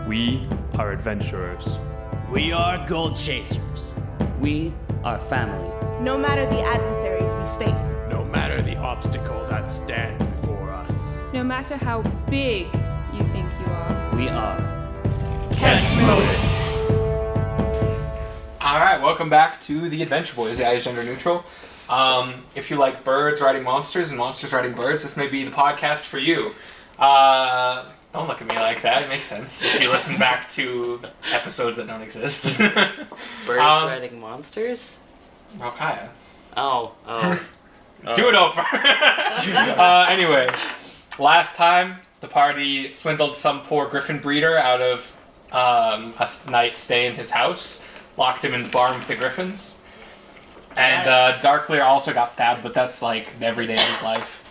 We are adventurers. We are gold chasers. We are family. No matter the adversaries we face. No matter the obstacle that stands before us. No matter how big you think you are. We are. Alright, welcome back to the Adventure Boys, the gender neutral. If you like birds riding monsters and monsters riding birds, this may be the podcast for you. Don't look at me like that, it makes sense if you listen back to episodes that don't exist. Birds riding monsters? Okay. Oh. Do it over! Anyway, last time the party swindled some poor griffin breeder out of a night's stay in his house, locked him in the barn with the griffins. And Darkleer also got stabbed, but that's like every day of his life.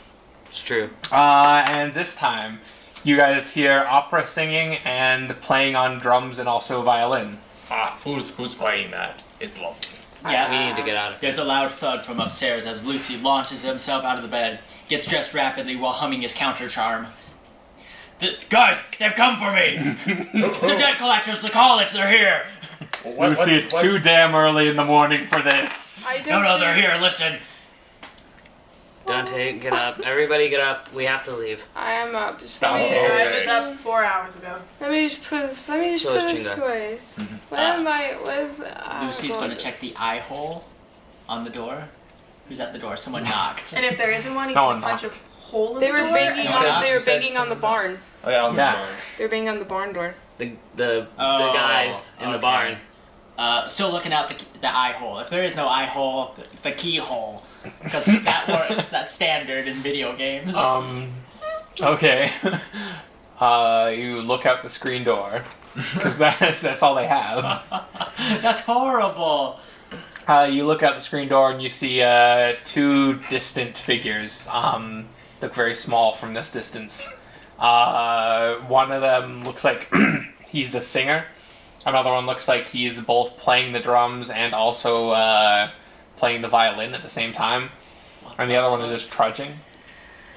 It's true. And this time, you guys hear opera singing and playing on drums and also violin. Who's playing that? It's lovely. Yeah, We need to get out of here. There's a loud thud from upstairs as Luci launches himself out of the bed, gets dressed rapidly while humming his counter charm. Guys, they've come for me! The debt collectors, the college, they're here! Lucy, it's too damn early in the morning for this. No, they're here, listen! Dante, get up. Everybody get up. We have to leave. I am up. Just Stop. let me, I was up 4 hours ago. let me just put this. Let me just So is put this Chingar. away. What am I? What is? Lucy's gonna check the eye hole on the door. Who's at the door? Someone knocked. And if there isn't one, he's No gonna one punch a hole in They the were door. banging. They were banging on the barn. Oh yeah, Yeah. They were banging on the barn door. The guys in the barn. Still looking out the eye hole. If there is no eye hole, the keyhole. Because that works, that's standard in video games. Okay. You look out the screen door, because that's all they have. That's horrible! You look out the screen door and you see two distant figures. Look very small from this distance. One of them looks like he's the singer. Another one looks like he's both playing the drums and also playing the violin at the same time. And the other one is just trudging.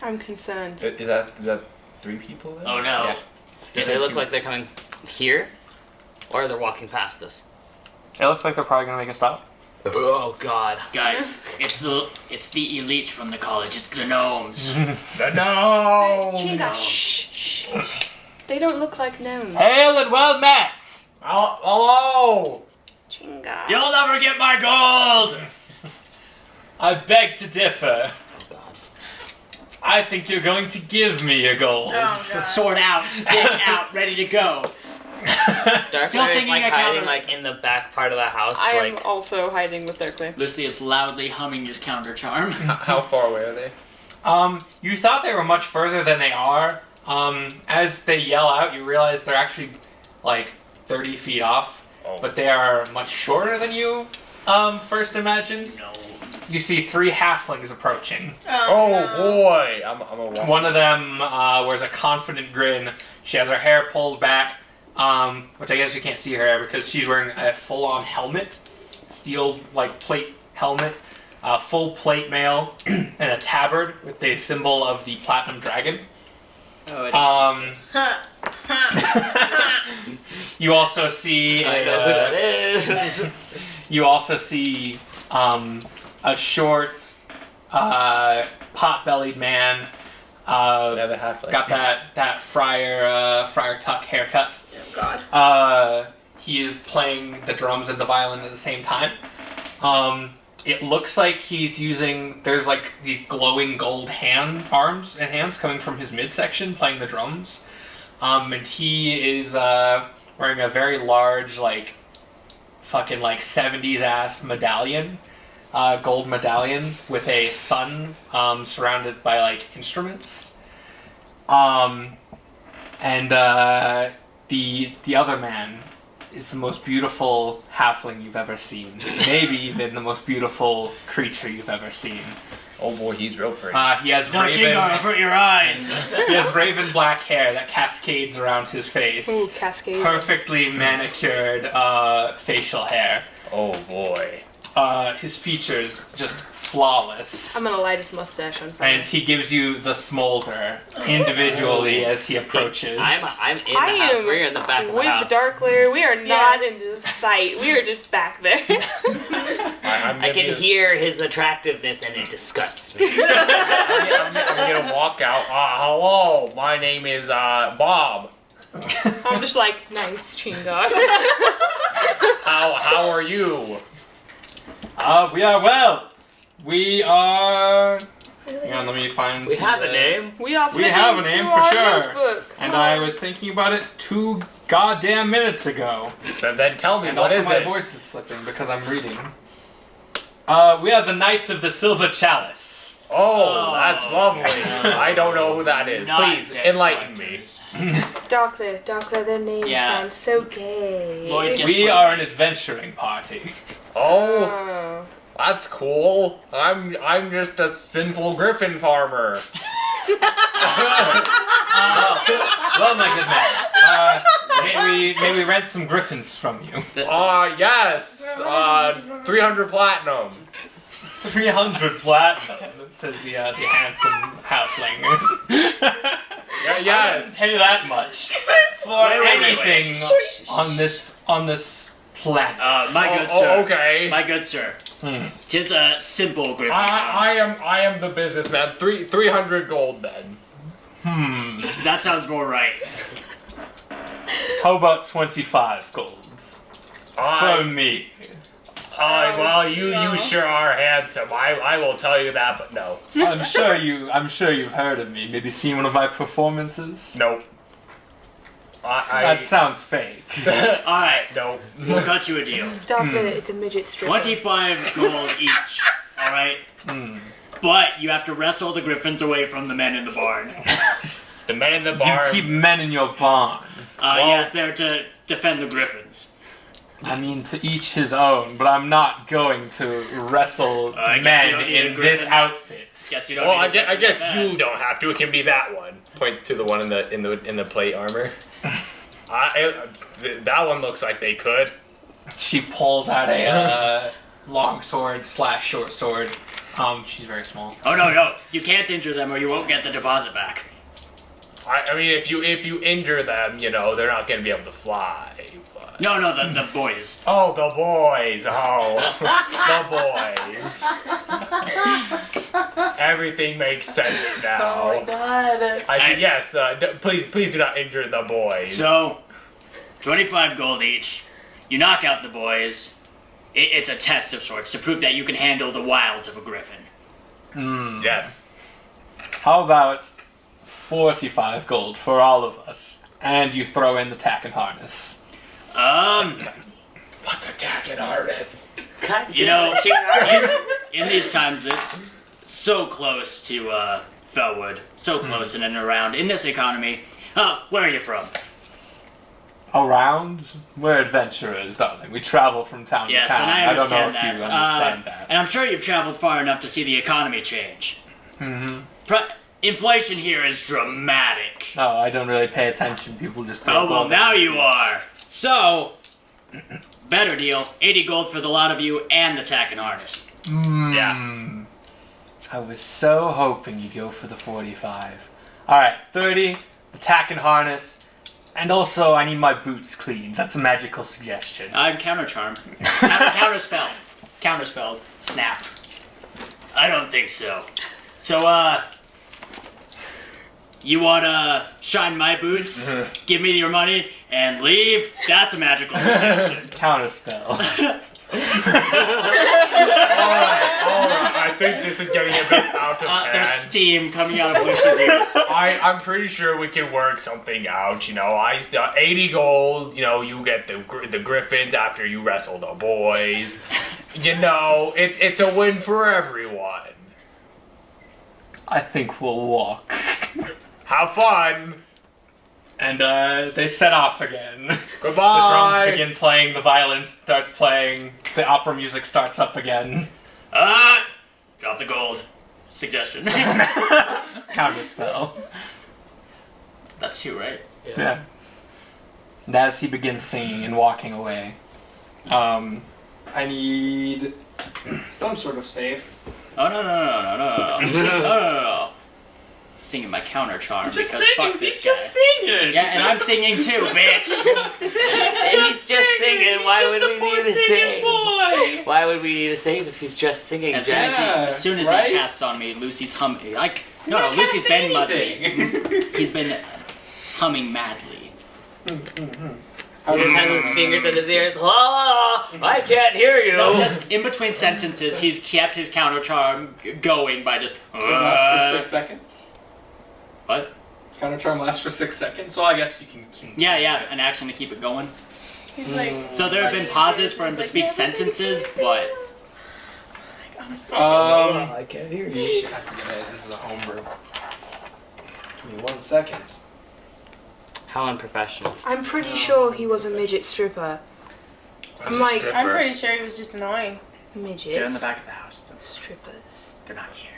I'm concerned. Is that 3 people then? Oh no. Yeah. Do they look like they're coming here? Or they're walking past us? It looks like they're probably gonna make a stop. Oh god. Guys, it's the elite from the college, it's the gnomes. No! Chingar. Shh. They don't look like gnomes. Hail and well met! Hello! Chingar. You'll never get my gold! I beg to differ. Oh god. I think you're going to give me your gold. Oh, God. Sword out, dick out, ready to go. Darkleer is singing like a hiding counter- like in the back part of the house. I am like also hiding with Darkleer. Lucy is loudly humming his counter charm. How far away are they? You thought they were much further than they are. As they yell out, you realize they're actually like 30 feet off, but they are much shorter than you first imagined. No. You see 3 halflings approaching. Oh boy! I'm a walk. One of them wears a confident grin. She has her hair pulled back, which I guess you can't see her hair because she's wearing a full-on helmet, steel like plate helmet, full plate mail, and a tabard with the symbol of the platinum dragon. Oh, You also see I know who that is. you also see a short, pot-bellied man. Another halfling. Got that friar tuck haircut. Oh God. He is playing the drums and the violin at the same time. It looks like he's using. There's like these glowing gold arms and hands coming from his midsection playing the drums. And he is wearing a very large, like, fucking like 70s ass medallion, gold medallion with a sun surrounded by like instruments. And the other man is the most beautiful halfling you've ever seen. Maybe even the most beautiful creature you've ever seen. Oh boy, he's real pretty. He has no, Chingar, avert your eyes! he has raven black hair that cascades around his face. Ooh, cascade. Perfectly manicured facial hair. Oh boy. His features just flawless. I'm gonna light his mustache on fire. And he gives you the smolder individually as he approaches. I'm in the I house. am We're in the back of the with house. Darkleer. We are not into sight. We are just back there. I can hear his attractiveness and it disgusts me. I'm gonna walk out. Hello, my name is Bob. I'm just like, nice, Chingar. How are you? We are well. We are. Hang on, let me find. We have a name. We have We have a name for sure. Notebook. And I was thinking about it 2 goddamn minutes ago. Then tell me, And what also is my it? voice is slipping because I'm reading. We are the Knights of the Silver Chalice. Oh, that's lovely. I don't know who that is. Not Please debt enlighten me. collectors. Darkleer, their name Yeah. sounds so gay. Lloyd gets We put- are an adventuring party. Oh, Oh. that's cool. I'm just a simple griffin farmer. Well, my good man. May we rent some griffins from you? Yes. 300 platinum. 300 platinum, says the handsome halfling. I Yes. wouldn't pay that much for Wait. anything on this planet. My good sir. Okay. My good sir. Tis a simple griffin. I am the businessman. 300 gold then. That sounds more right. How about 25 golds for me? Well, you sure are handsome. I will tell you that, but no. I'm sure you've heard of me. Maybe seen one of my performances. Nope. That sounds fake. Alright, Nope. we'll cut you a deal. Darkleer, it's a midget stripper. 25 gold each. Alright? But you have to wrestle the griffins away from the men in the barn. The men in the You bar. keep men in your barn. Yes, they're to defend the griffins. I mean, to each his own, but I'm not going to wrestle I guess you men don't need a in griffin. this outfit. Guess you don't Well, need I a guess, griffin like that. you don't have to. It can be that one. Point to the one in the plate armor. That one looks like they could. She pulls out a long sword / short sword. She's very small. Oh no, you can't injure them or you won't get the deposit back. I mean, if you injure them, they're not going to be able to fly. But... No, the boys. Oh, the boys. Oh, the boys. Everything makes sense now. Oh my god. I see. Yes. Please do not injure the boys. So, 25 gold each. You knock out the boys. It's a test of sorts to prove that you can handle the wilds of a griffin. Yes. How about 45 gold for all of us, and you throw in the tack and harness? What's a tack and harness? You know, in these times, this so close to Felwood, so close in and around. In this economy, where are you from? Around? We're adventurers, darling. We travel from town Yes, to town. and I understand don't know if that. you understand that. And I'm sure you've traveled far enough to see the economy change. Inflation here is dramatic. No, I don't really pay attention. People just throw Oh, well, gold now at you me. are. So, better deal. 80 gold for the lot of you and the tack and harness. Yeah. I was so hoping you'd go for the 45. Alright, 30, the tack and harness, and also I need my boots cleaned. That's a magical suggestion. I'm countercharm. Counterspell. Counterspelled. Snap. I don't think so. So, you wanna shine my boots, give me your money, and leave? That's a magical suggestion. Counterspell. Alright, I think this is getting a bit out of hand. There's steam coming out of Luci's ears. I'm pretty sure we can work something out. 80 gold. You get the griffins after you wrestle the boys. It's a win for everyone. I think we'll walk. Have fun. And they set off again. Goodbye. The drums begin playing, the violin starts playing, the opera music starts up again. Drop the gold. Suggestion. Counterspell. That's 2, right? Yeah. And as he begins singing and walking away, I need Some sort of save. Oh no. Singing my counter charm because fuck this guy. singing. Yeah, and I'm singing too, bitch. He's just singing. Why would we need to sing? Why would we need to sing if he's just singing? As soon as right? he casts on me, Lucy's humming. Lucy's been muddling. He's been humming madly. He just has his fingers in his ears. Oh, I can't hear you. No, just in between sentences, he's kept his counter charm going by just. It lasts for 6 seconds. What? Counter charm lasts for 6 seconds, so I guess you can. Yeah, an action to keep it going. He's like. So there have been pauses for him to speak sentences, but. I can't hear you. Shit, I forget. This is a homebrew. Give me 1 second. How unprofessional. I'm pretty sure he was a midget stripper. That's I'm a like, stripper. I'm pretty sure he was just annoying. Midget. They're in the back of the house. Strippers. They're not here.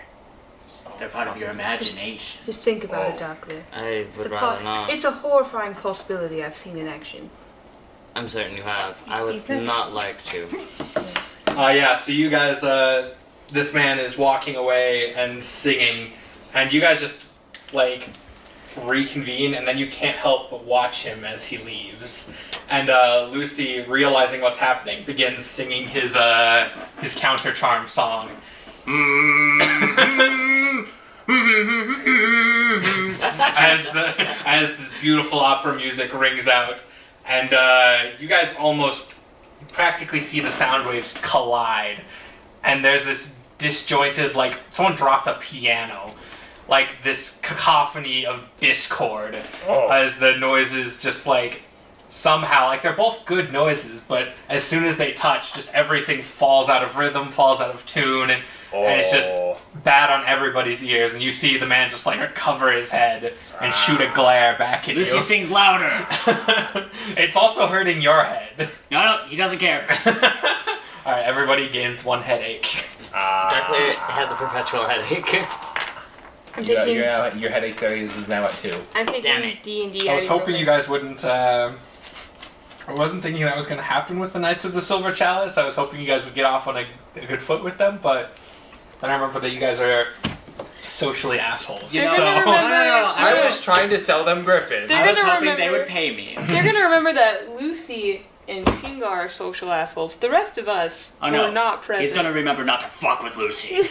They're part of your imagination. Just think about it, Darkleer. I It's would a rather not. It's a horrifying possibility I've seen in action. I'm certain you have. I would seen it? not like to. Yeah, so you guys, this man is walking away and singing, and you guys just, like, reconvene, and then you can't help but watch him as he leaves. And Luci, realizing what's happening, begins singing his counter charm song. as this beautiful opera music rings out, and you guys almost practically see the sound waves collide, and there's this disjointed, like someone dropped a piano, like this cacophony of discord as the noises just like somehow, like they're both good noises, but as soon as they touch, just everything falls out of rhythm, falls out of tune, and it's just bad on everybody's ears, and you see the man just like cover his head and shoot a glare back at Lucy you. sings louder. It's also hurting your head. No, he doesn't care. Alright, everybody gains 1 headache. Darkleer has a perpetual headache. I'm taking. Your headache series is now at 2. I'm Damn taking it. D&D. I was hoping you guys wouldn't, I wasn't thinking that was going to happen with the Knights of the Silver Chalice. I was hoping you guys would get off on a good foot with them, but then I remember that you guys are socially assholes. They're so gonna remember. I was trying to sell them Griffin. They're I was gonna hoping remember. they would pay me. They're gonna remember that Lucy and Chingar are social assholes. The rest of us Oh no, were not present. he's gonna remember not to fuck with Lucy.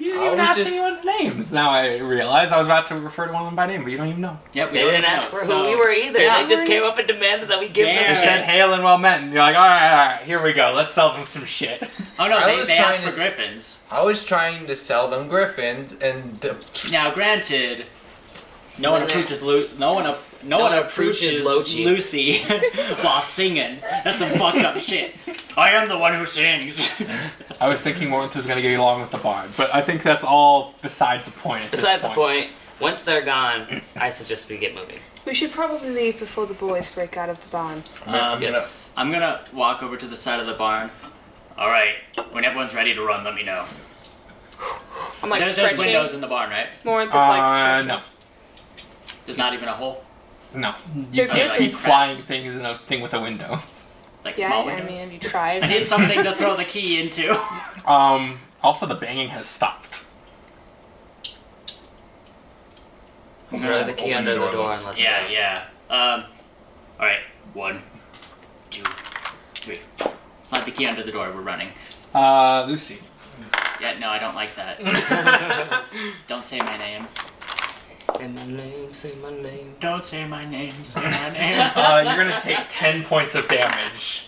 You didn't I even was ask just- anyone's names. Now I realize I was about to refer to one of them by name, but you don't even know. Yep, They didn't ask for who we were either. Yeah. They just came up and demanded that we give Yeah. You them said shit. hail and well met, and you're like, alright, here we go, let's sell them some shit. Oh no, I they was asked trying for to griffins. I was trying to sell them Griffins, and Now, granted, no Well, one they- approaches no one approaches Luci. Lucy while singing. That's some fucked up shit. I am the one who sings. I was thinking Morinth was going to get along with the bard, but I think that's all beside the point at Beside this the point, once they're gone, I suggest we get moving. We should probably leave before the boys break out of the barn. Yes. I'm gonna walk over to the side of the barn. All right, when everyone's ready to run, let me know. I'm like There's stretching. windows in the barn, right? More than like stretching. No. There's not even a hole, No. They're You can't keep Griffins. flying things in a thing with a window. like Yeah, small I windows. mean, have you tried? I need something to throw the key into. Also the banging has stopped. Throw the key Open under the the door, door Lucy. and let's Yeah. All right, 1, 2, 3. Slide the key under the door. We're running. Lucy. Yeah, no, I don't like that. Don't say my name. Say my name, say my name. Don't say my name. Say my name. You're gonna take 10 points of damage.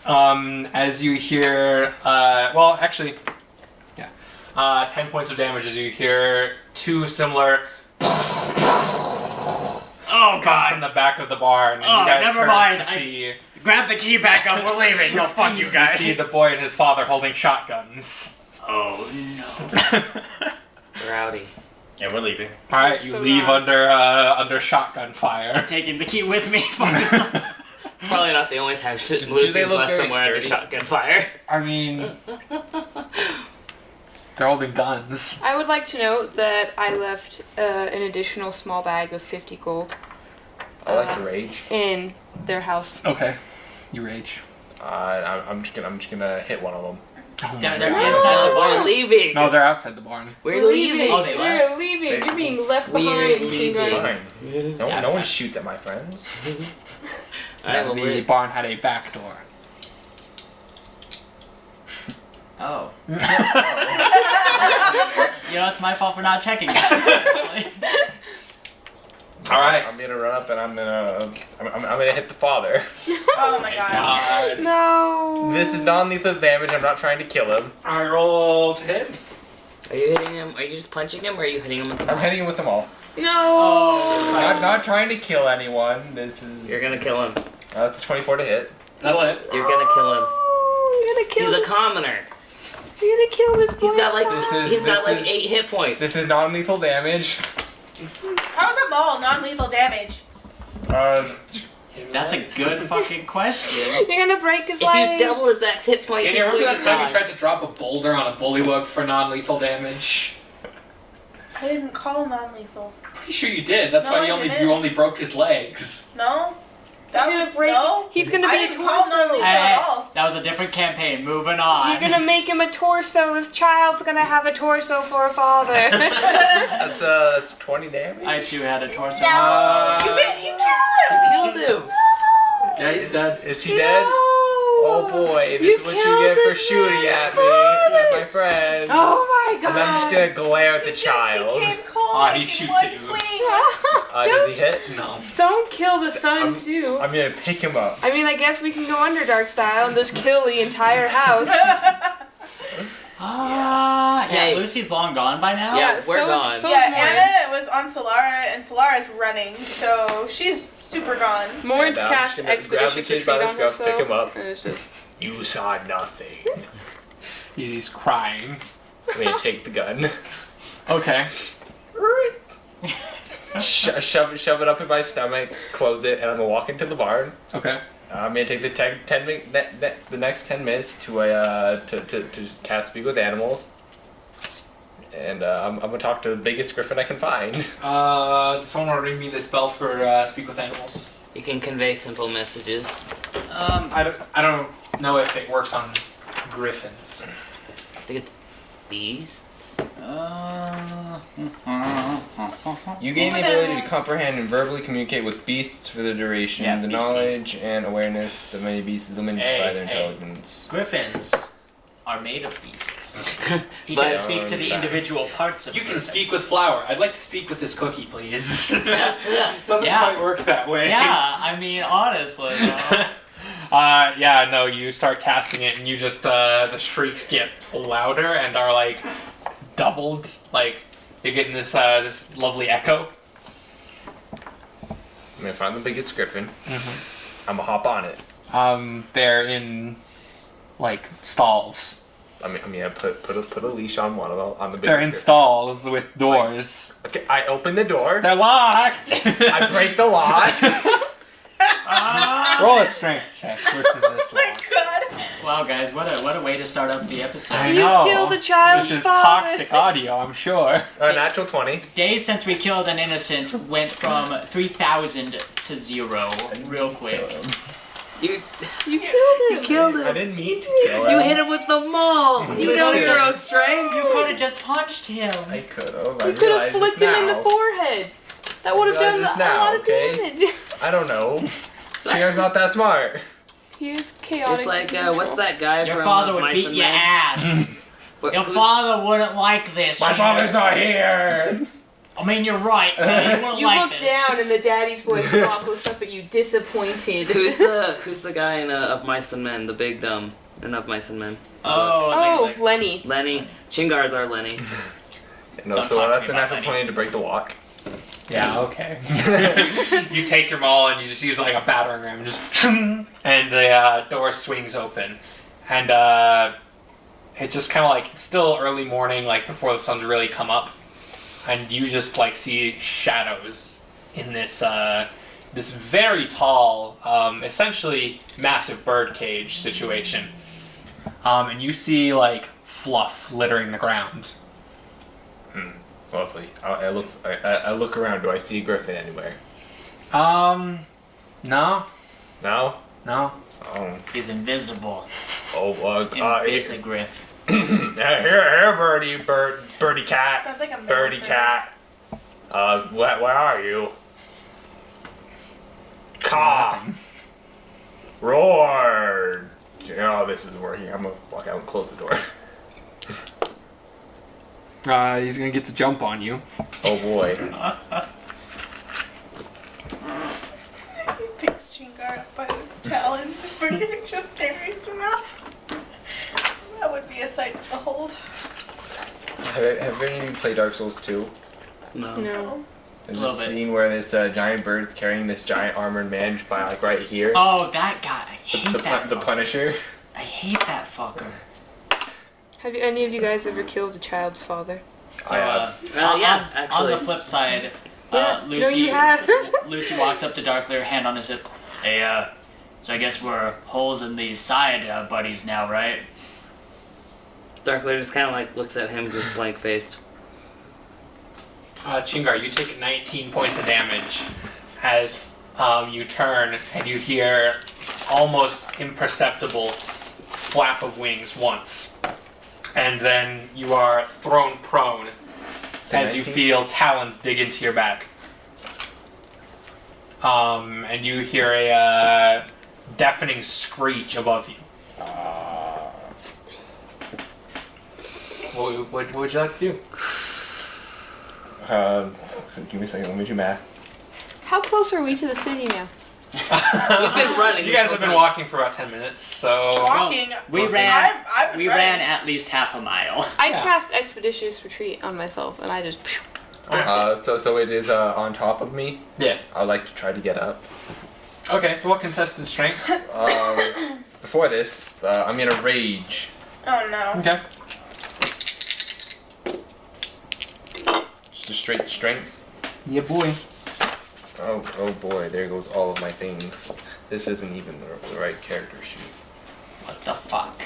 As you hear, 10 points of damage as you hear 2 similar Oh come from god. the back of the barn, and Oh, you guys never turn mind. to see. Grab the key back up. We're leaving. No, fuck you guys. You see the boy and his father holding shotguns. Oh no. Rowdy. Yeah, we're leaving. All right, you So leave loud. under shotgun fire. Taking the key with me. Fuck. It's probably not the only time they Lucy's look left very somewhere under sturdy? shotgun fire. I mean, they're holding guns. I would like to note that I left an additional small bag of 50 gold I like to rage. in their house. Okay, you rage. I'm just gonna hit one of them. They're inside the We're barn. leaving. No, they're outside the barn. We're leaving. Oh, they left. We're leaving. You're being left We're behind, leaving. Chingar. Fine. No one shoots at my friends. Alright, well, The barn had a back door. Oh. It's my fault for not checking it. All right. I'm gonna run up and I'm gonna hit the father. Oh my god. No. This is non-lethal damage. I'm not trying to kill him. I roll to hit. Are you hitting him? Are you just punching him, or are you hitting him with the I'm hitting him with them all. No. I'm not trying to kill anyone. This is. You're gonna kill him. That's a 24 to hit. That'll hit. You're gonna kill him. You're gonna kill He's a this. commoner. You're gonna kill this boy. He's got like This is- 8 hit points. This is non-lethal damage. How is that all non-lethal damage? That's a good fucking question. You're gonna break his If leg. you double his max hit points, Can you he's remember that going time you to tried to drop a boulder on a bullywug for non-lethal damage? I didn't call non-lethal. Pretty sure you did. That's No, why I you didn't. only broke his legs. No? That You're was gonna break. no? He's gonna I be a didn't call torso. non-lethal at all. That was a different campaign. Moving on. You're gonna make him a torso. This child's gonna have a torso for a father. That's 20 damage. I too had a torso. You killed him! killed him. Yeah, he's dead. Is he No. dead? Oh boy, this is what you killed get for this shooting man's at me, father. at my friend. Oh my god. And I'm just gonna glare at the Just child. became cold He in shoots one at you. swing. Does he hit? No. Don't kill the son I'm- too. I'm gonna pick him up. I mean, I guess we can go Underdark style and just kill the entire house. Hey. Lucy's long gone by now. Yeah, we're so gone. Is, so Yeah, is Morin. Anna was on Solara, and Solara's running, so she's super gone. Morin's And, cast I'm just gonna grab the expeditious kid retreat by the on scruff, herself. pick him up. And it's just- You saw nothing. He's crying. I'm gonna take the gun. Okay. Shove it up in my stomach, close it, and I'm gonna walk into the barn. Okay. I'm gonna take the next 10 minutes to just cast Speak with Animals. And I'm gonna talk to the biggest griffin I can find. Does someone want to read me the spell for Speak with Animals? You can convey simple messages. I don't know if it works on griffins. I think it's beasts. You gain the ability to comprehend and verbally communicate with beasts for the duration. Yeah, the beasts. knowledge and awareness of many beasts is limited by their Hey. intelligence. Griffins are made of beasts. He But- can speak to the individual parts of You can griffin. speak with flour. I'd like to speak with this cookie, please. Doesn't Yeah. quite work that way. Yeah, I mean, honestly. Yeah, no, you start casting it and you just, the shrieks get louder and are, like, doubled. Like, you're getting this, this lovely echo. I'm gonna find the biggest griffin. Mm-hmm. I'm gonna hop on it. They're in, like, stalls. I'm gonna put a leash on one of them, on the biggest They're in griffin. stalls with doors. Okay, I open the door. They're locked! I break the lock. Roll a strength check versus this lock. Wow, guys, what a way to start up the episode. I You know. killed a child's Which is father. toxic audio, I'm sure. Natural 20. Days since we killed an innocent went from 3,000 to 0 real quick. You You killed him. killed I him. didn't mean to kill You him. hit him with the maul. You know Listen. your own strength. You could have just punched him. I could have. You could have flicked him in the forehead. That would have done realize a this now, lot of okay? damage. I don't know. Chingar's not that smart. He is chaotic. It's like, in what's control. that guy Your from father would Mice beat and your Men? ass. What- Your who's- father wouldn't like this. My shit. father's not here. I mean, you're right. He wouldn't You like look this. down and the daddy's voice looks up at you, disappointed. Who's the guy in Of Mice and Men? The big dumb in Of Mice and Men. Oh, Lenny. Lenny. Chingar's our Lenny. No, Don't so talk to that's me a about natural Lenny. 20 to break the lock. Yeah, okay. You take your maul and you just use like a battering ram, and just and the door swings open, and it's just kind of like it's still early morning, like before the sun's really come up, and you just like see shadows in this this very tall, essentially massive bird cage situation, and you see like fluff littering the ground. Lovely. I look around. Do I see a griffin anywhere? No. No? No? Oh, He's invisible. Invisigriff. Invisigriff. Here, birdie cat. Sounds like a mail Birdie service. cat. Where are you? Caw. Roar. Oh, this isn't working. I'm gonna walk out and close the door. He's gonna get the jump on you. Oh boy. He picks Chingar up by the talons and freaking just carries him out. That would be a sight to behold. Have any of you played Dark Souls 2? No. No. There's Little a bit. scene where this giant bird's carrying this giant armored man by like right here. Oh, that guy. I hate the that fucker. Punisher. I hate that fucker. Have you, any of you guys ever killed a child's father? So, I have. Yeah, on actually. the flip side, Yeah. Luci, No, you have. Luci walks up to Darkleer, hand on his hip. Hey, so I guess we're holes in the side buddies now, right? Darkleer just kind of like looks at him, just blank faced. Chingar, you take 19 points of damage as you turn and you hear almost imperceptible flap of wings once. And then you are thrown prone So as you 19? feel talons dig into your back. And you hear a deafening screech above you. What would you like to do? So give me a second. Let me do math. How close are we to the city now? You've been running. You guys this have been whole time. walking for about 10 minutes, so... Walking. We ran. I'm We running. ran at least half a mile. I Yeah. cast Expeditious Retreat on myself, and I just. So it is on top of me. Yeah. I'd like to try to get up. Okay, what contested strength? Before this, I'm in a rage. Oh no. Okay. Just a straight strength. Yeah, boy. Oh boy, there goes all of my things. This isn't even the right character sheet. What the fuck?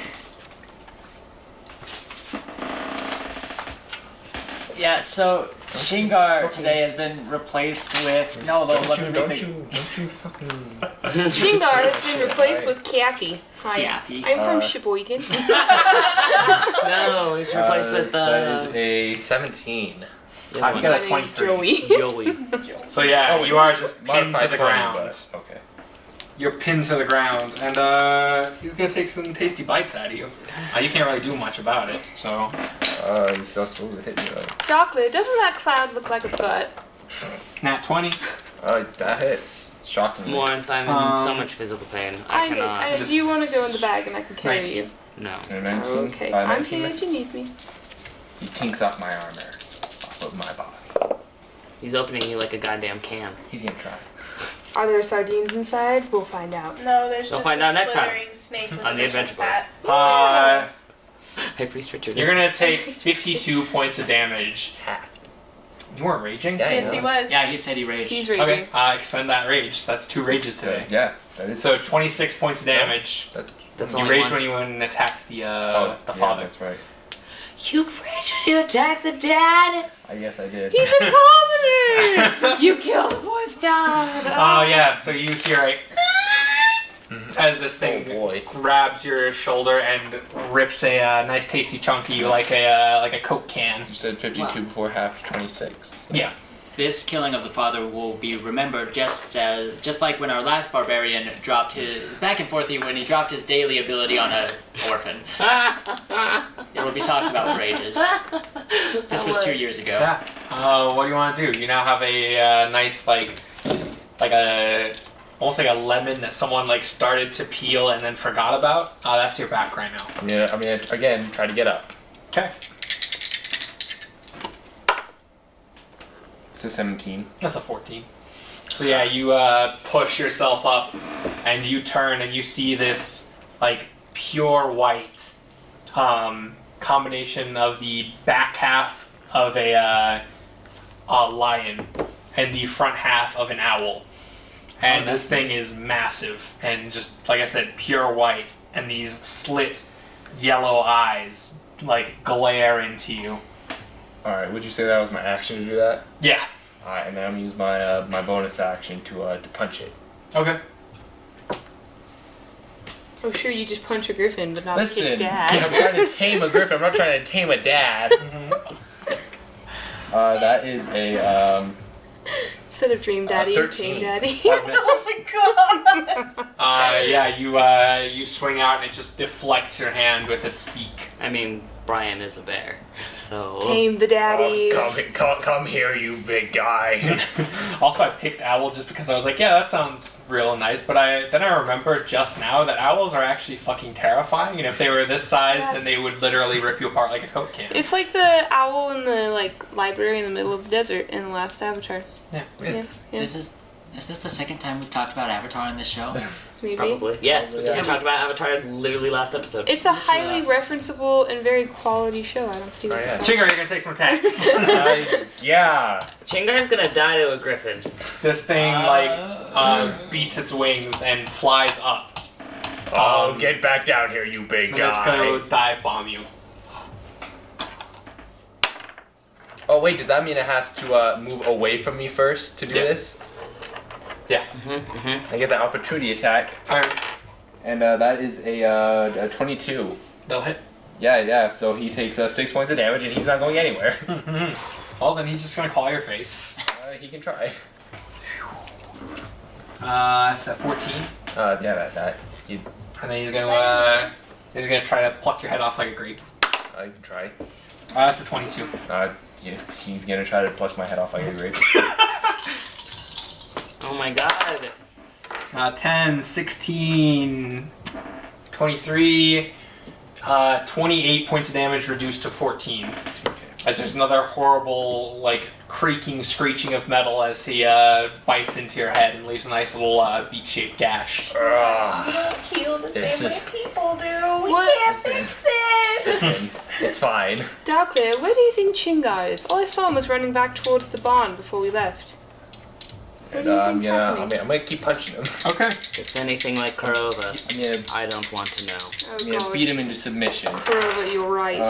Yeah, so Chingar today has been replaced with let me rethink. Don't you fucking... Shingar has been replaced with Kiaki. Hi. Kiaki. I'm from Sheboygan. No, he's replaced with that is a 17. You got My a name's 23. Joey. Joey. So yeah, Oh, you are just pinned to modified the 20, ground. but- Okay. You're pinned to the ground, and he's gonna take some tasty bites out of you. You can't really do much about it, so... He's still supposed to hit me though. Darkleer, doesn't that cloud look like a butt? Nat 20. That hits. Shockingly. More I'm in so much physical pain. I cannot. Do you want to go in the bag and I can carry 19. you? No. And 19. Okay, 19 I'm here if misses. you need me. He tinks off my armor. Off of my body. He's opening you like a goddamn can. He's gonna try. Are there sardines inside? We'll find out. No, there's We'll just find a out next time. slithering snake with On the a Adventure bishop's Boys. hat. Hey, Priest Richard. You're gonna take 52 points of damage. You weren't raging? Yeah, Yes, he was. Yeah, he said he raged. He's raging. Okay, expend that rage. That's 2 rages today. Yeah. That is So 26 points of damage. That's You only raged one. when you went and attacked the yeah, father. that's right. You raged when you attacked the dad. I guess I did. He's a commoner! You killed the boy's dad! Oh yeah, so you hear it as this thing Oh, boy. grabs your shoulder and rips a nice tasty chunk of you like a Coke can. You said 52 before half 26. Yeah. This killing of the father will be remembered just like when our last barbarian dropped his back and forth when he dropped his daily ability on an orphan. It will be talked about for ages. This was 2 years ago. Yeah. What do you want to do? You now have a nice almost like a lemon that someone started to peel and then forgot about. That's your back right now. I mean, again, try to get up. Okay. It's a 17. That's a 14. So yeah, you push yourself up, and you turn, and you see this pure white combination of the back half of a lion and the front half of an owl. And this thing is massive, and just like I said, pure white, and these slit yellow eyes glare into you. Alright, would you say that was my action to do that? Yeah. Alright, and then I'm gonna use my my bonus action to punch it. Okay. Oh, sure, you just punch a griffin, but not a Listen, kid's I'm dad. trying to tame a griffin. I'm not trying to tame a dad. That is a Instead of dream daddy, 13. tame daddy. Oh my god! Yeah, you swing out and it just deflects your hand with its beak. I mean, Brian is a bear, so... Tame the daddy. Come here, you big guy. Also, I picked owl just because I was like, yeah, that sounds real nice. But then I remembered just now that owls are actually fucking terrifying, and if they were this size, then they would literally rip you apart like a Coke can. It's like the owl in the library in the middle of the desert in the last Avatar. Yeah. Yeah. Is this the second time we've talked about Avatar on this show? Maybe. Probably. Yes, we Yeah. talked about Avatar literally last episode. It's a highly referenceable and very quality show. I don't see what yeah. the Chingar, you're gonna take some attacks. yeah. Chingar's gonna die to a griffin. This thing beats its wings and flies up. Oh, get back down here, you big And guy. it's gonna dive bomb you. Oh wait, does that mean it has to move away from me first to do this? Yeah. I get the opportunity attack, Alright. and that is a 22. They'll hit. Yeah. So he takes 6 points of damage, and he's not going anywhere. Well, then he's just gonna claw your face. He can try. It's at 14. Yeah, that. And then he's gonna try to pluck your head off like a grape. You can try. It's a 22. Yeah, he's gonna try to pluck my head off like a grape. Oh my god. 10, 16, 23, 28 points of damage reduced to 14. As there's another horrible, creaking, screeching of metal as he bites into your head and leaves a nice little beak-shaped gash. We don't heal the same way people do. We can't fix this. It's fine. Darkleer, where do you think Chingar is? All I saw him was running back towards the barn before we left. What do you think's happening? I'm gonna keep punching him. Okay. If it's anything like Kurova, I don't want to know. Oh, I'm gonna God. beat him into submission. Kurova, you're right.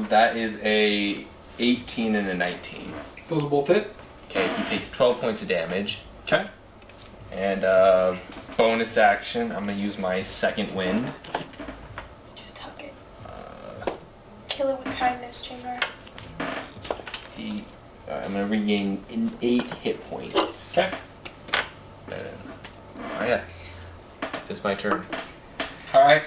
That is a 18 and a 19. Those are both hit. Okay, he takes 12 points of damage. Okay. And bonus action, I'm gonna use my second wind. Just hug it. Kill it with kindness, Chingar. I'm gonna regain 8 hit points. Okay. Oh yeah, it's my turn. All right.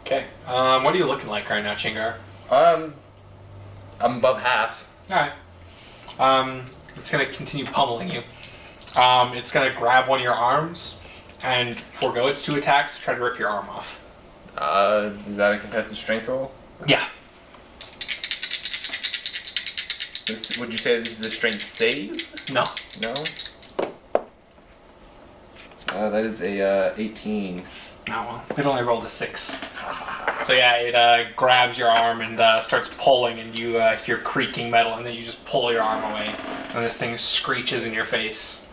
Okay. What are you looking like right now, Chingar? I'm above half. All right. It's gonna continue pummeling you. It's gonna grab one of your arms and forego its 2 attacks to try to rip your arm off. Is that a contested strength roll? Yeah. Would you say this is a strength save? No. No? That is a 18. Oh well. It only rolled a 6. So yeah, it grabs your arm and starts pulling, and you hear creaking metal, and then you just pull your arm away, and this thing screeches in your face.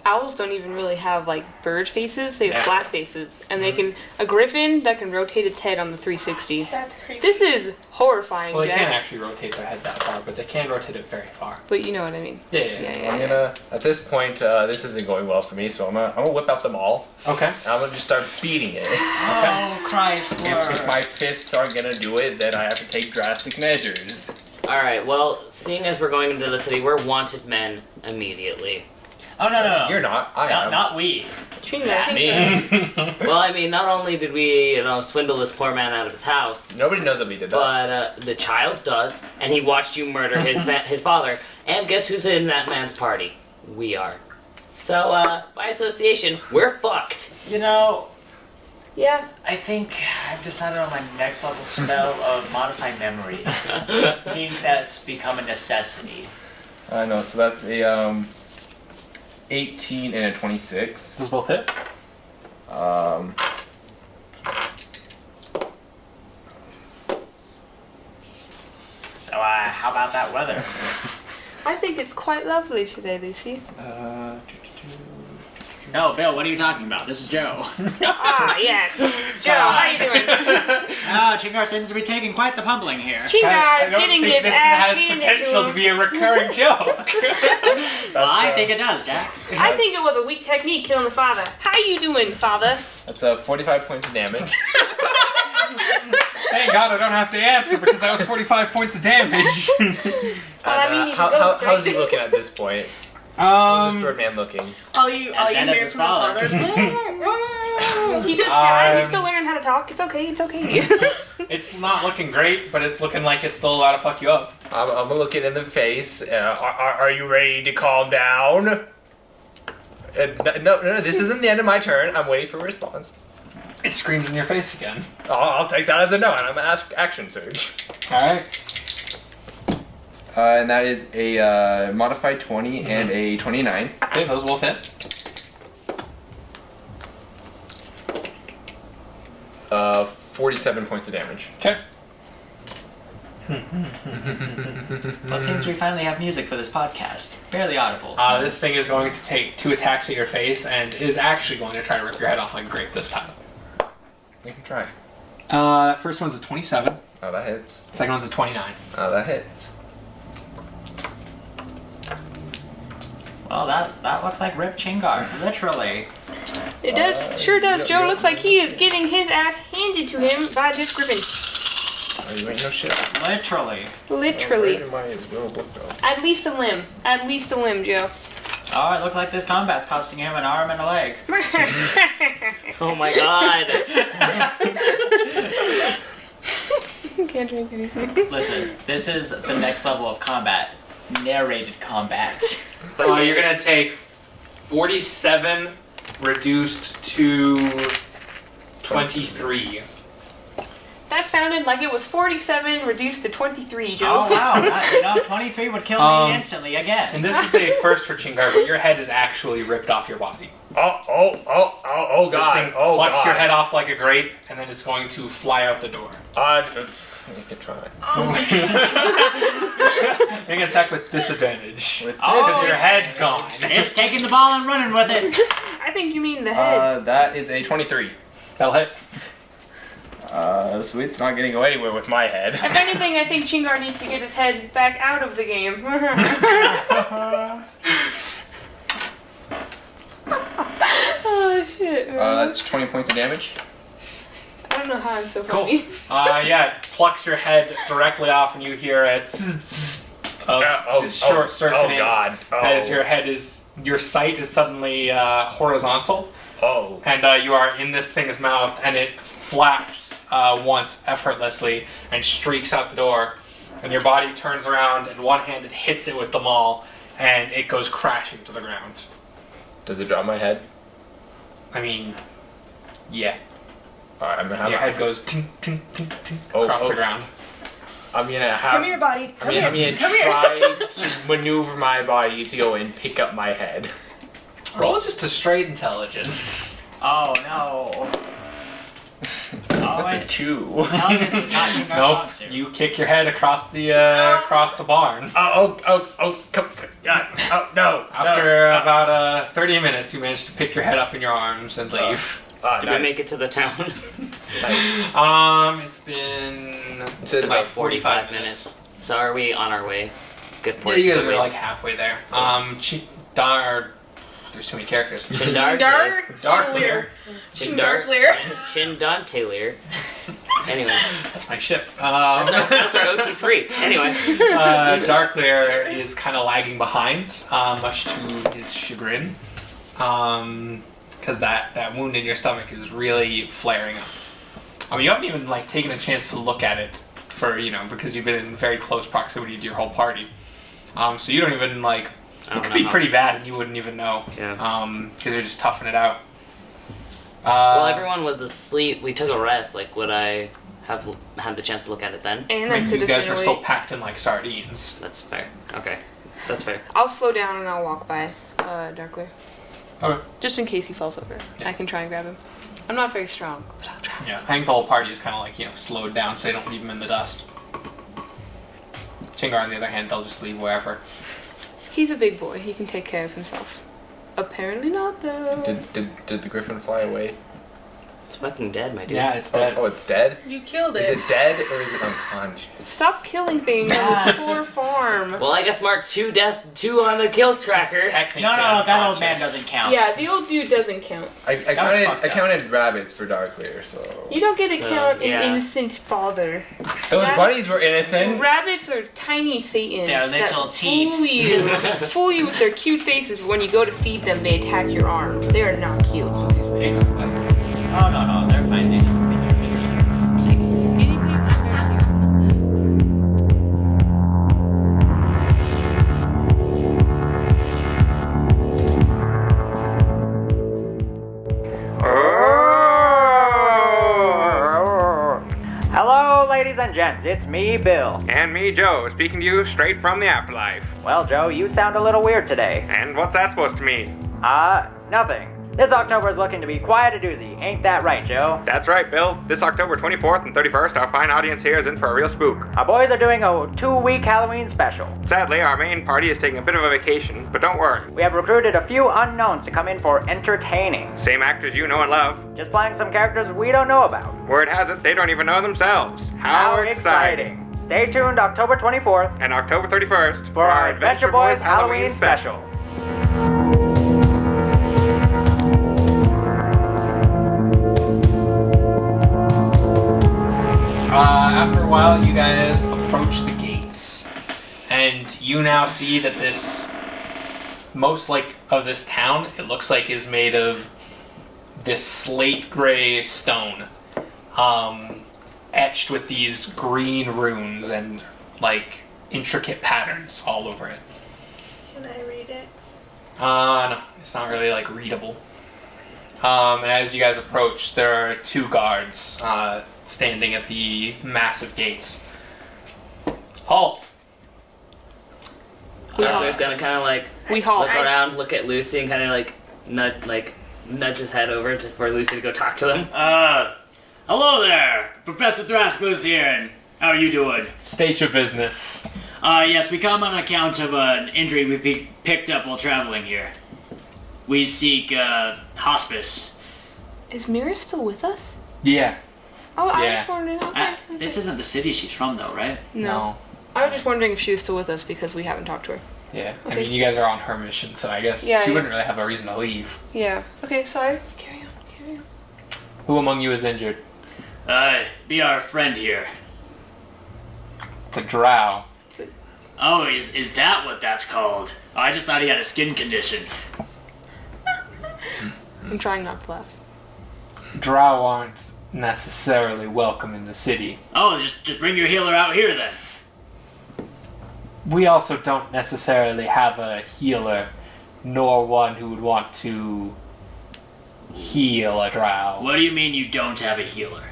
Owls don't even really have bird faces, they have Yeah. flat faces. And they can, a griffin that can rotate its head on the 360. That's creepy. This is horrifying, Well, they Jack. can't actually rotate their head that far, but they can rotate it very far. But you know what I mean. Yeah. I'm gonna, at this point, this isn't going well for me, so I'm gonna whip out the maul. Okay. And I'm gonna just start beating it. Oh, Chrysler. If my fists aren't gonna do it, then I have to take drastic measures. Alright, well, seeing as we're going into the city, we're wanted men immediately. Oh, no. You're not. I am. Not we. Chingar. Well, I mean, not only did we, swindle this poor man out of his house, Nobody knows that we did that. but the child does, and he watched you murder his father. And guess who's in that man's party? We are. So, by association, we're fucked. Yeah. I think I've decided on my next level spell of Modify Memory. I think that's become a necessity. I know. So that's a 18 and a 26. Those both hit. So, how about that weather? I think it's quite lovely today, Lucy. No, Bill, what are you talking about? This is Joe. Ah, yes. Joe, how you doing? Chingar seems to be taking quite the pummeling here. Chingar is getting his ass has handed potential to to be a recurring joke. That think it does, Jack. I think it was a weak technique killing the father. How you doing, father? That's 45 points of damage. Thank God I don't have to answer because that was 45 points of damage. I mean, he's a ghost, how's he right? looking at this point? How's this Birdman looking? All you dead as hear his from the father. father. He just died. He's still learning how to talk. It's okay. It's okay. It's not looking great, but it's looking like it's still about to fuck you up. I'm gonna look it in the face. Are you ready to calm down? No, this isn't the end of my turn. I'm waiting for a response. It screams in your face again. I'll take that as a no, and I'm gonna ask action surge. Alright. And that is a modified 20 and a 29. Okay, those both hit. 47 points of damage. Okay. Well, it seems we finally have music for this podcast. Barely audible. This thing is going to take 2 attacks at your face and is actually going to try to rip your head off like a grape this time. You can try. First one's a 27. Oh, that hits. Second one's a 29. Oh, that hits. Well, that looks like Rip Chingar, literally. It does. Sure does, Joe. Looks like he is getting his ass handed to him by this griffin. Oh, you ain't no shit. Literally. Literally. Where did my little book go? At least a limb. At least a limb, Joe. Oh, it looks like this combat's costing him an arm and a leg. Oh my god. Can't drink anything. Listen, this is the next level of combat. Narrated combat. You're going to take 47 reduced to 23. That sounded like it was 47 reduced to 23, Joe. Oh wow, 23 would kill me instantly again. And this is a first for Chingar, but your head is actually ripped off your body. Oh This god. thing Oh plucks god. your head off like a grape, and then it's going to fly out the door. You can try. Make an attack with disadvantage. With Because your head's gone. It's taking the ball and running with it. I think you mean the head. That is a 23. That'll hit. Sweet, it's not gonna go anywhere with my head. If anything, I think Chingar needs to get his head back out of the game. Oh shit. That's 20 points of damage. I don't know how I'm so Cool. funny. Yeah, it plucks your head directly off, and you hear a of this short circuiting Oh god. as your sight is suddenly horizontal, Oh. and you are in this thing's mouth, and it flaps once effortlessly and streaks out the door, and your body turns around, and one hand it hits it with the maul, and it goes crashing to the ground. Does it drop my head? I mean, yeah. Alright, I'm gonna have Your head goes tink, tink, tink, tink Oh, across oh. the ground. I'm gonna have. Come here, buddy. Come I'm here. gonna Come here. try to maneuver my body to go and pick up my head. Roll just a straight intelligence. Oh no. That's a 2. Intelligence is not Chingar's Nope, monster. you kick your head across the barn. Come, yeah, oh, no. After about 30 minutes, you manage to pick your head up in your arms and leave. Did we make it to the town? It's been About 45 minutes. So are we on our way? Good Yeah, for you guys are like halfway there. There's too many characters. Darkleer. Darkleer. Chindar. Anyway, That's my ship. that's our OT3. Anyway. Darkleer is kind of lagging behind, much to his chagrin. Because that wound in your stomach is really flaring up. You haven't even taken a chance to look at it because you've been in very close proximity to your whole party. So you don't even it could be pretty bad and you wouldn't even know. Yeah. Because you're just toughing it out. Well, everyone was asleep. We took a rest. Would I have had the chance to look at it then? And I could You have guys been were awake. still packed in like sardines. That's fair. Okay. That's fair. I'll slow down and I'll walk by Darkleer. Okay. Just in case he falls over. Yeah. I can try and grab him. I'm not very strong, but I'll try. Yeah, I think the whole party is kind of slowed down so they don't leave him in the dust. Chingar, on the other hand, they'll just leave wherever. He's a big boy. He can take care of himself. Apparently not, though. Did the griffin fly away? It's fucking dead, my dude. Yeah, it's dead. Oh, it's dead? You killed Is it. it dead or is it unconscious? Stop killing things on this poor farm. Well, I guess mark 2 on the kill tracker. No, that old man doesn't count. Yeah, the old dude doesn't count. I was counted, fucked I up. counted rabbits for Darkleer, so... You don't get to So, count an yeah. innocent father. Those Rab- bunnies were innocent. Rabbits are tiny satans They're that little fool thieves. you, fool you with their cute faces. But when you go to feed them, they attack your arm. They are not cute. Pigs. Oh, no, they're fine. They just think you're finished. Guinea pigs are very cute. Hello, ladies and gents, it's me, Bill. And me, Joe, speaking to you straight from the afterlife. Well, Joe, you sound a little weird today. And what's that supposed to mean? Nothing. This October is looking to be quite a doozy. Ain't that right, Joe? That's right, Bill. This October 24th and 31st, our fine audience here is in for a real spook. Our boys are doing a 2-week Halloween special. Sadly, our main party is taking a bit of a vacation, but don't worry. We have recruited a few unknowns to come in for entertaining. Same actors you know and love. Just playing some characters we don't know about. Word has it, they don't even know themselves. How exciting. Stay tuned October 24th And October 31st for our Adventure Boys Halloween special. After a while, you guys approach the gates, and you now see that most of this town, it looks like is made of this slate gray stone, etched with these green runes and like intricate patterns all over it. Can I read it? No, it's not really like readable. And as you guys approach, there are 2 guards standing at the massive gates. Halt! Darkleer's gonna kind of like We halt. look around, look at Lucy, and kind of like nudge his head over for Lucy to go talk to them. Hello there! Professor Thraskler's here, and how are you doing? State your business. Yes, we come on account of an injury we picked up while traveling here. We seek, hospice. Is Mira still with us? Yeah. Oh, I was Yeah. just wondering. Okay. This isn't the city she's from, though, right? No. I was just wondering if she was still with us because we haven't talked to her. Yeah. I Okay. mean, you guys are on her mission, so I guess Yeah, she yeah. wouldn't really have a reason to leave. Yeah. Okay, sorry. Carry on. Who among you is injured? Be our friend here. The drow. Oh, is that what that's called? Oh, I just thought he had a skin condition. I'm trying not to laugh. Drow aren't necessarily welcome in the city. Oh, just bring your healer out here, then. We also don't necessarily have a healer, nor one who would want to heal a drow. What do you mean you don't have a healer?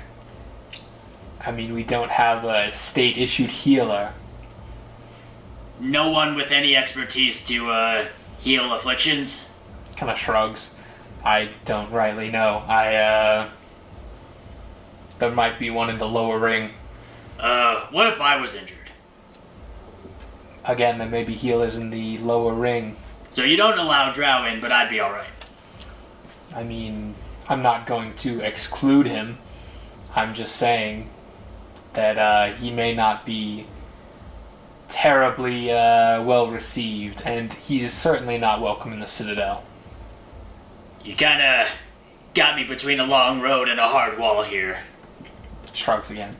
I mean, we don't have a state-issued healer. No one with any expertise to, heal afflictions? Kind of shrugs. I don't rightly know. There might be one in the lower ring. What if I was injured? Again, there may be healers in the lower ring. So you don't allow drow in, but I'd be alright. I mean, I'm not going to exclude him. I'm just saying that he may not be terribly well received, and he's certainly not welcome in the Citadel. You kinda got me between a long road and a hard wall here. Shrugs again.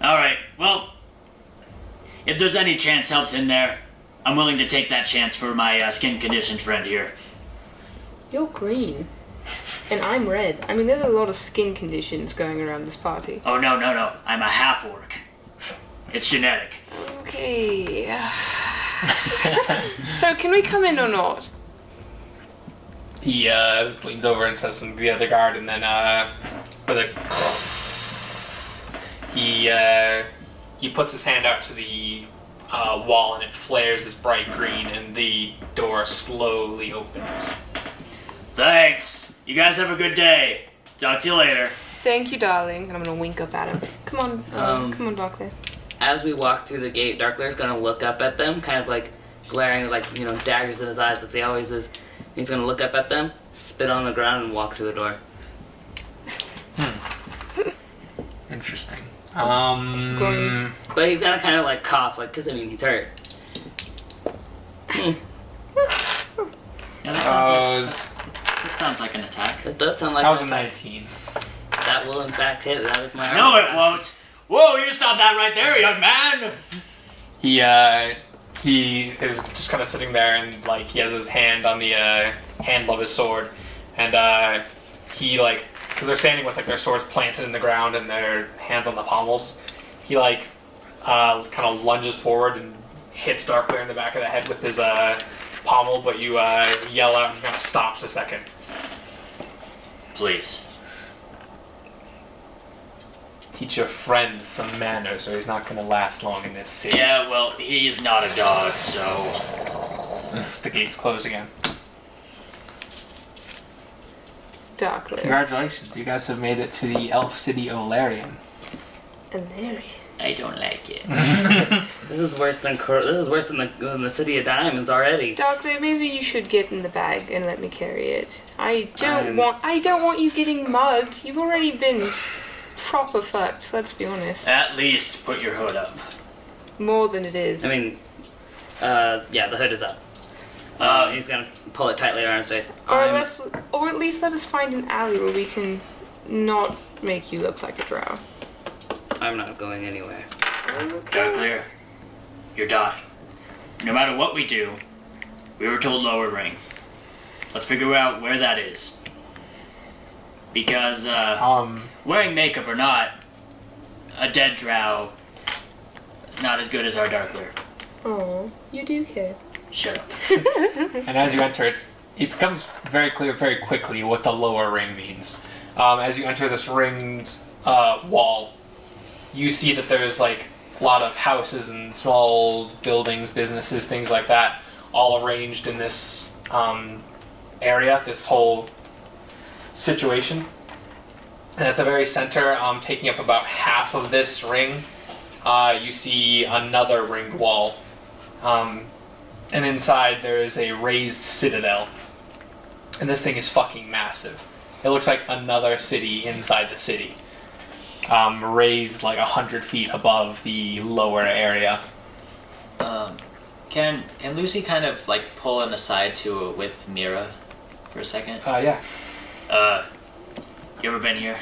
Alright, well, if there's any chance help's in there, I'm willing to take that chance for my skin conditioned friend here. You're green. And I'm red. I mean, there's a lot of skin conditions going around this party. Oh, no. I'm a half-orc. It's genetic. Okay. So, can we come in or not? He leans over and says something to the other guard, and then he puts his hand out to the wall, and it flares this bright green, and the door slowly opens. Thanks. You guys have a good day. Talk to you later. Thank you, darling. And I'm gonna wink up at him. Come on, Darkleer. As we walk through the gate, Darkleer's gonna look up at them, kind of like glaring, like, daggers in his eyes as he always is. He's gonna look up at them, spit on the ground, and walk through the door. Interesting. But he's gonna kind of like cough, like, cause I mean he's hurt. Yeah, that sounds like an attack. It does sound like that was an a attack. 19. That will in fact hit. That is my No, armor it class. won't. Whoa, you stop that right there, young man. He is just kind of sitting there and like he has his hand on the handle of his sword, and he like, because they're standing with like their swords planted in the ground and their hands on the pommels, he like kind of lunges forward and hits Darkleer in the back of the head with his pommel, but you yell out and he kind of stops a second. Please. Teach your friend some manners or he's not going to last long in this city. Yeah, well, he's not a dog, so... The gates close again. Darkleer. Congratulations, you guys have made it to the elf city Olarian. Olarian. I don't like it. This is worse than the city of diamonds already. Darkleer, maybe you should get in the bag and let me carry it. I don't want you getting mugged. You've already been proper fucked, let's be honest. At least put your hood up. More than it is. I mean, yeah, the hood is up. He's gonna pull it tightly around his face. Or at least let us find an alley where we can not make you look like a drow. I'm not going anywhere. Darkleer, you're dying. No matter what we do, we were told lower ring. Let's figure out where that is. Because, wearing makeup or not, a dead drow is not as good as our Darkleer. Oh, you do care. Shut up. And as you enter, it becomes very clear very quickly what the lower ring means. As you enter this ringed wall, you see that there's like a lot of houses and small buildings, businesses, things like that, all arranged in this area, this whole situation. And at the very center, taking up about half of this ring, you see another ringed wall. And inside there is a raised citadel. And this thing is fucking massive. It looks like another city inside the city. Raised like 100 feet above the lower area. Can Luci kind of like pull him aside with Mira for a second? Yeah. You ever been here?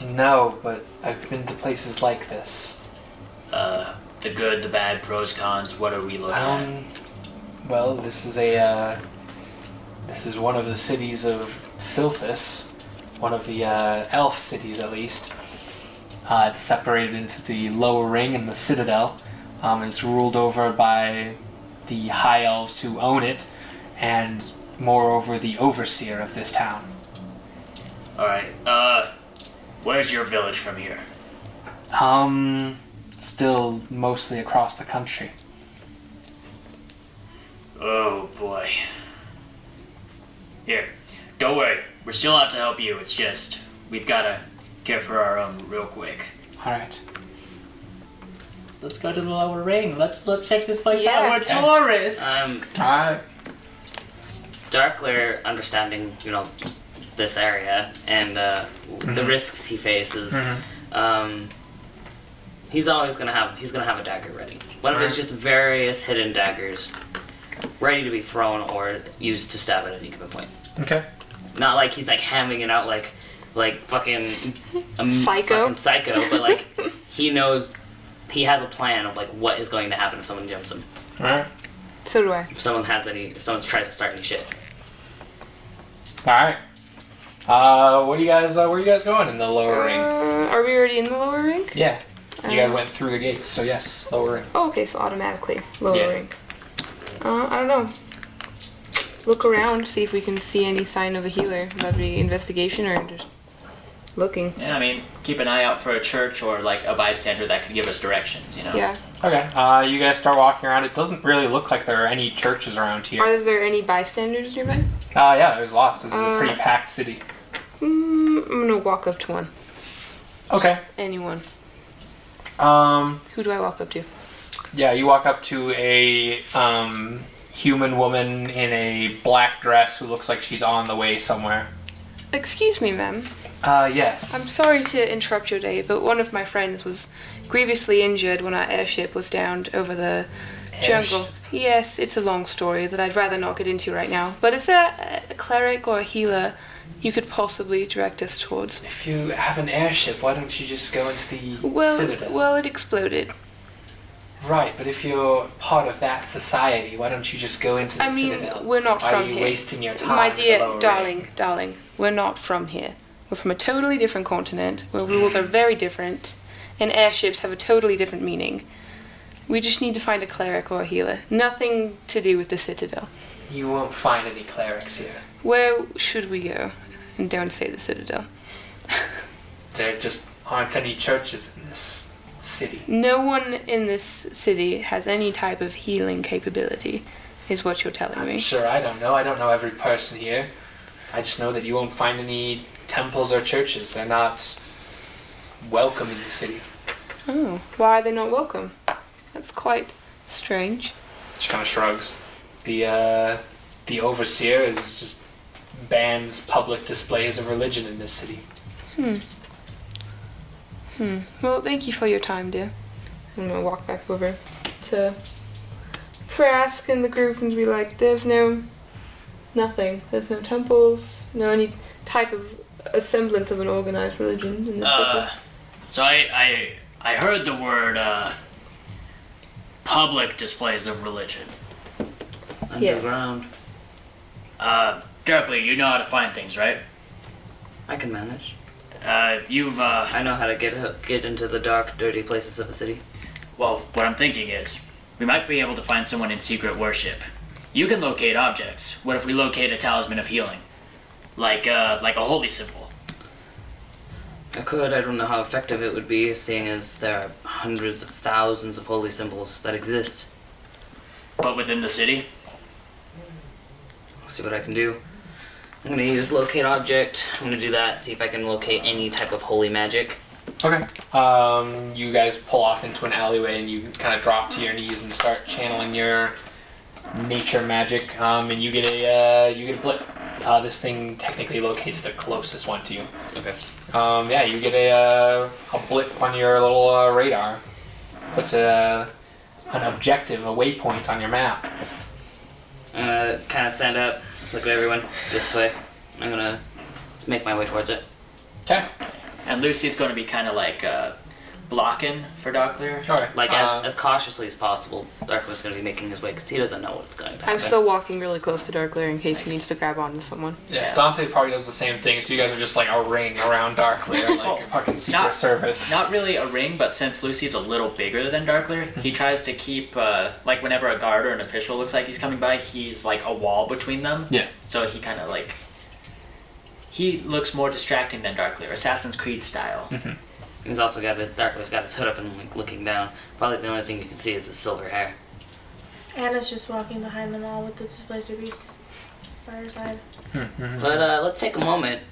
No, but I've been to places like this. The good, the bad, pros, cons, what are we looking at? Well, this is one of the cities of Silphus, one of the elf cities at least. It's separated into the lower ring and the citadel. It's ruled over by the high elves who own it, and moreover the overseer of this town. Alright, where's your village from here? Still mostly across the country. Oh boy. Here, don't worry. We're still out to help you. It's just, we've gotta care for our own real quick. Alright. Let's go to the lower ring. Let's check this place Yeah. out. We're tourists! Alright. Darkleer, understanding, this area and the risks he faces, he's always gonna have a dagger ready. One of his just various hidden daggers, ready to be thrown or used to stab at any given point. Okay. Not like he's like hamming it out like fucking Psycho. fucking psycho, but like he knows, he has a plan of like what is going to happen if someone jumps him. Alright. So do I. If someone tries to start any shit. Alright. Where are you guys going in the lower ring? Are we already in the lower ring? Yeah. You guys went through the gates, so yes, lower ring. Oh, okay, so automatically lower Yeah. ring. I don't know. Look around, see if we can see any sign of a healer. That'd be investigation or just looking. Yeah, I mean, keep an eye out for a church or like a bystander that could give us directions, Yeah. Okay, you guys start walking around. It doesn't really look like there are any churches around here. Are there any bystanders nearby? Yeah, there's lots. This is a pretty packed city. I'm gonna walk up to one. Okay. Anyone. Who do I walk up to? Yeah, you walk up to a human woman in a black dress who looks like she's on the way somewhere. Excuse me, ma'am. Yes. I'm sorry to interrupt your day, but one of my friends was grievously injured when our airship was downed over the jungle. Yes, it's a long story that I'd rather not get into right now. But is there a cleric or a healer you could possibly direct us towards? If you have an airship, why don't you just go into the Citadel? Well, it exploded. Right, but if you're part of that society, why don't you just go into the Citadel? We're not Why from are you here. wasting your time? My in the dear, lower darling, we're not from here. We're from a totally different continent where rules are very different and airships have a totally different meaning. We just need to find a cleric or a healer. Nothing to do with the Citadel. You won't find any clerics here. Where should we go? And don't say the Citadel. There just aren't any churches in this city. No one in this city has any type of healing capability, is what you're telling me. I'm sure I don't know. I don't know every person here. I just know that you won't find any temples or churches. They're not welcome in the city. Oh, why are they not welcome? That's quite strange. She kind of shrugs. The overseer is just bans public displays of religion in this city. Well, thank you for your time, dear. I'm gonna walk back over to Thrask and the group and be like, there's nothing. There's no temples, no any type of a semblance of an organized religion in this city. So I heard the word public displays of religion. Underground. Darkleer, you know how to find things, right? I can manage. You've I know how to get into the dark, dirty places of a city. Well, what I'm thinking is, we might be able to find someone in secret worship. You can locate objects. What if we locate a talisman of healing? Like a holy symbol. I could. I don't know how effective it would be, seeing as there are hundreds of thousands of holy symbols that exist. But within the city? I'll see what I can do. I'm gonna use locate object. I'm gonna do that, see if I can locate any type of holy magic. Okay. You guys pull off into an alleyway and you kind of drop to your knees and start channeling your nature magic. And you get a blip. This thing technically locates the closest one to you. Okay. Yeah, you get a blip on your little radar. Puts an objective, a waypoint on your map. I'm gonna kind of stand up, look at everyone this way. I'm gonna make my way towards it. Okay. And Lucy's going to be kind of like blocking for Darkleer. Okay. Like as cautiously as possible. Darkleer's gonna be making his way because he doesn't know what's going to happen. I'm still walking really close to Darkleer in case he needs to grab onto someone. Yeah, Dante probably does the same thing, so you guys are just like a ring around Darkleer, like a fucking secret service. Not really a ring, but since Lucy's a little bigger than Darkleer, he tries to keep, like whenever a guard or an official looks like he's coming by, he's like a wall between them. Yeah. So he kind of like, he looks more distracting than Darkleer, Assassin's Creed style. Mm-hmm. He's also Darkleer's got his hood up and like looking down. Probably the only thing you can see is his silver hair. Anna's just walking behind them all with the displacer beast by her side. But let's take a moment.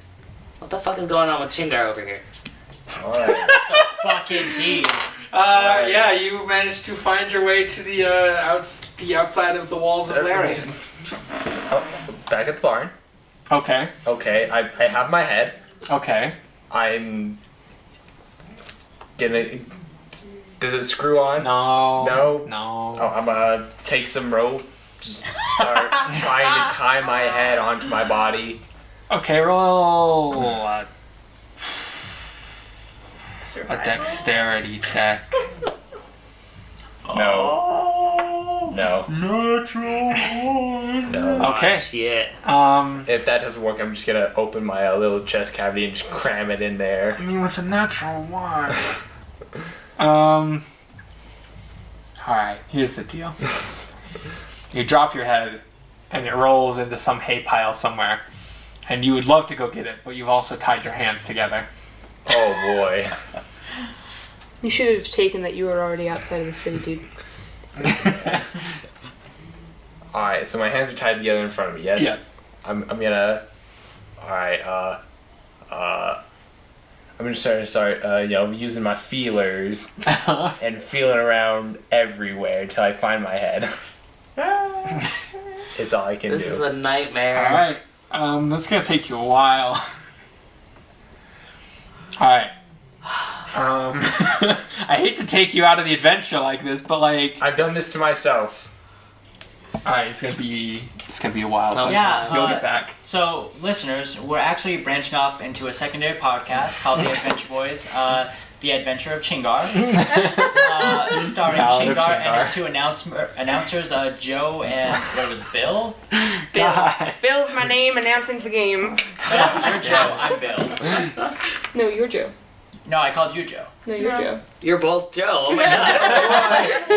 What the fuck is going on with Chingar over here? Alright. Fucking D. Yeah, you managed to find your way to the outside of the walls of Larian. Oh, back at the barn. Okay. Okay, I have my head. Okay. I'm gonna... Does it screw on? No. No? No. Oh, I'm gonna take some rope, just start trying to tie my head onto my body. Okay, roll a Survival. dexterity check. No. No. Natural one. No. Okay. Shit. If that doesn't work, I'm just gonna open my little chest cavity and just cram it in there. I mean, with a natural one. Alright, here's the deal. You drop your head, and it rolls into some hay pile somewhere. And you would love to go get it, but you've also tied your hands together. Oh boy. You should have taken that you were already outside of the city, dude. Alright, so my hands are tied together in front of me, yes? Yeah. I'm gonna... Alright, I'm gonna start using my feelers and feeling around everywhere until I find my head. It's all I can This do. is a nightmare. Alright. That's gonna take you a while. Alright. I hate to take you out of the adventure like this, but like I've done this to myself. alright, it's gonna be a while. So- but Yeah, you'll get back. So, listeners, we're actually branching off into a secondary podcast called The Adventure Boys, The Adventure of Chingar, starring Ballad of Chingar and his Chingar. two announcers, Joe and, what was it, Bill? God. Bill's my name, announcing the game. You're Joe, I'm Bill. No, you're Joe. No, I called you Joe. No, you're Joe. You're both Joe. Oh my god.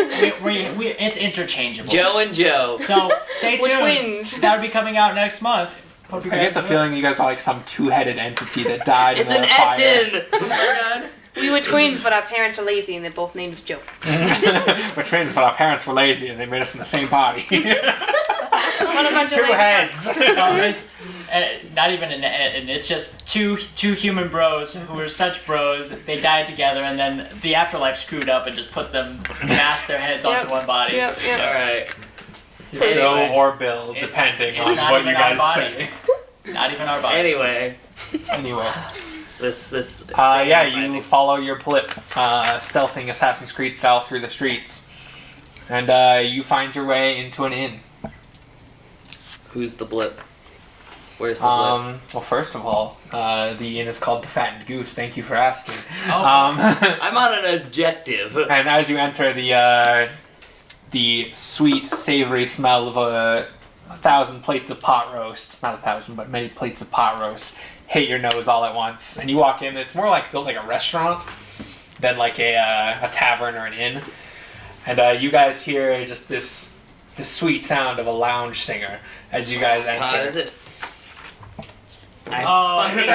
It's interchangeable. Joe and Joe. So, stay We're tuned. twins. That'll be coming out next month. Hope you I guys get the enjoy. feeling you guys are like some two-headed entity that died It's in an a fire. Etten. Oh my god. We were twins, but our parents are lazy, and their both names Joe. We're twins, but our parents were lazy and they made us in the same body. What a bunch of Two lazy heads. Not even and it's just two human bros who were such bros. They died together, and then the afterlife screwed up and just smashed their heads onto one body. Yep. Alright. Joe or Bill, It's- depending it's on not what even you our guys body. say. Not even our body. Anyway. Anyway. This. Yeah, you follow your blip, stealthing Assassin's Creed style through the streets. And you find your way into an inn. Who's the blip? Where's the blip? Well, first of all, the inn is called the Fattened Goose. Thank you for asking. Oh. I'm on an objective. And as you enter the sweet, savory smell of 1,000 plates of pot roast, not 1,000, but many plates of pot roast, hit your nose all at once. And you walk in, it's more like built like a restaurant than like a tavern or an inn. And you guys hear just this sweet sound of a lounge singer as you guys enter. God, is it? I fucking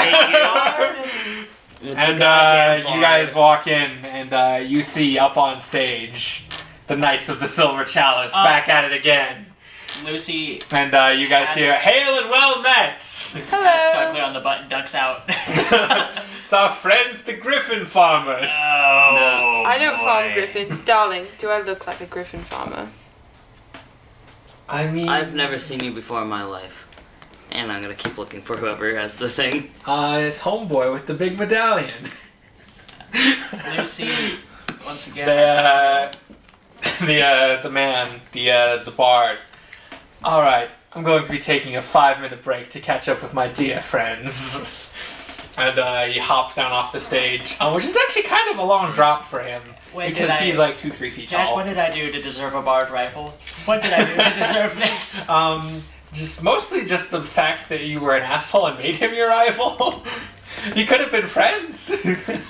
hate you. It's And a goddamn you bar. guys walk in, and you see up on stage the Knights of the Silver Chalice back at it again. Lucy And you guys hear, "Hail and well met!" Hello. Starkleer on the button ducks out. It's our friends, the Griffin Farmers. Oh, I don't boy. farm griffin. Darling, do I look like a griffin farmer? I mean, I've never seen you before in my life. And I'm gonna keep looking for whoever has the thing. his homeboy with the big medallion. Lucy, once again. The man, the bard. All right, I'm going to be taking a 5-minute break to catch up with my dear friends. And he hops down off the stage, which is actually kind of a long drop for him. Wait, because did he's like 2-3 feet Jack, tall. what did I do to deserve a barred rifle? What did I do to deserve this? Just mostly just the fact that you were an asshole and made him your rival. You could have been friends.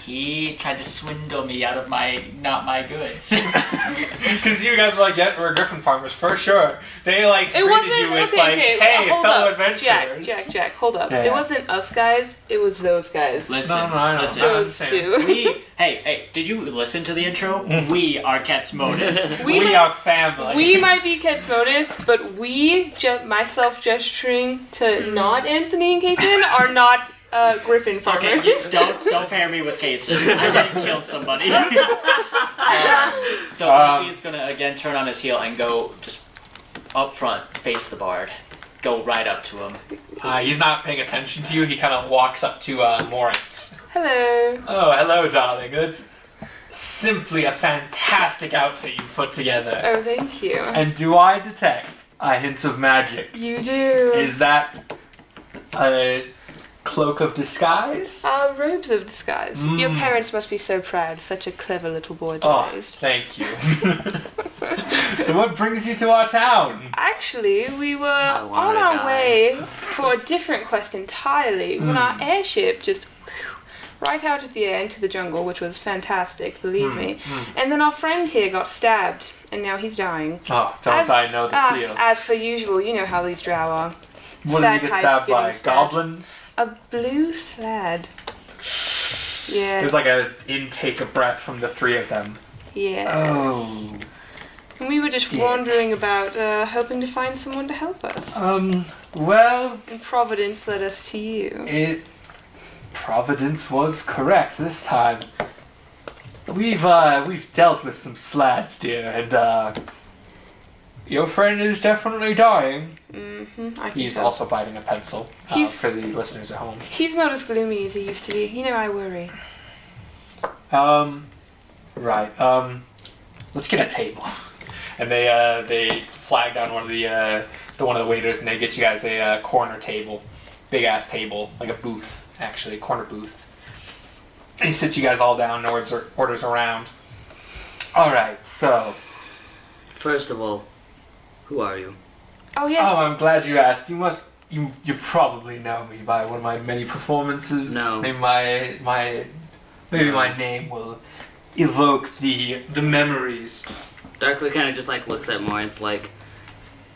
He tried to swindle me out of not my goods. Because you guys were like, yeah, we're Griffin Farmers for sure. They like It greeted wasn't you with okay. like, Okay, hey, hold fellow up. adventurers. Jack, hold up. Yeah. It wasn't us guys. It was those guys. Listen, No, I know. listen. I Those understand. two. Hey, did you listen to the intro? We are Ket's motive. We might- are family. We might be Ket's motive, but myself gesturing to not Anthony and Kason, are not Griffin farmers. Okay, don't pair me with Casey. I didn't kill somebody. So Lucy is gonna again turn on his heel and go just up front, face the bard, go right up to him. He's not paying attention to you. He kind of walks up to Morin. Hello. Oh, hello, darling. That's simply a fantastic outfit you've put together. Oh, thank you. And do I detect a hint of magic? You do. Is that a cloak of disguise? Robes of disguise. Your parents must be so proud. Such a clever little boy they Oh, raised. thank you. So what brings you to our town? Actually, we were on wanna our die. way for a different quest entirely when our airship just right out of the air into the jungle, which was fantastic, believe me. And then our friend here got stabbed, and now he's dying. Oh, don't I know the feel? As per usual, you know how these drow are. What did Sad you get types stabbed getting by? stabbed. Goblins? A blue sled. Yeah. There's like an intake of breath from the three of them. Yeah. Oh. And we were just wandering about, hoping to find someone to help us. Well, And Providence led us to you. Providence was correct this time. We've dealt with some slads, dear, and Your friend is definitely dying. Mm-hmm. I can He's tell. also biting a pencil. For the listeners at home. He's not as gloomy as he used to be. You know, I worry. Right. Let's get a table. And they flag down one of the waiters, and they get you guys a corner table, big ass table, like a booth, actually, a corner booth. And he sits you guys all down, and orders around. All right. So. First of all, who are you? Oh yes. Oh, I'm glad you asked. You probably know me by one of my many performances. No. Maybe my name will evoke the memories. Darkleer kind of just like looks at Morin like,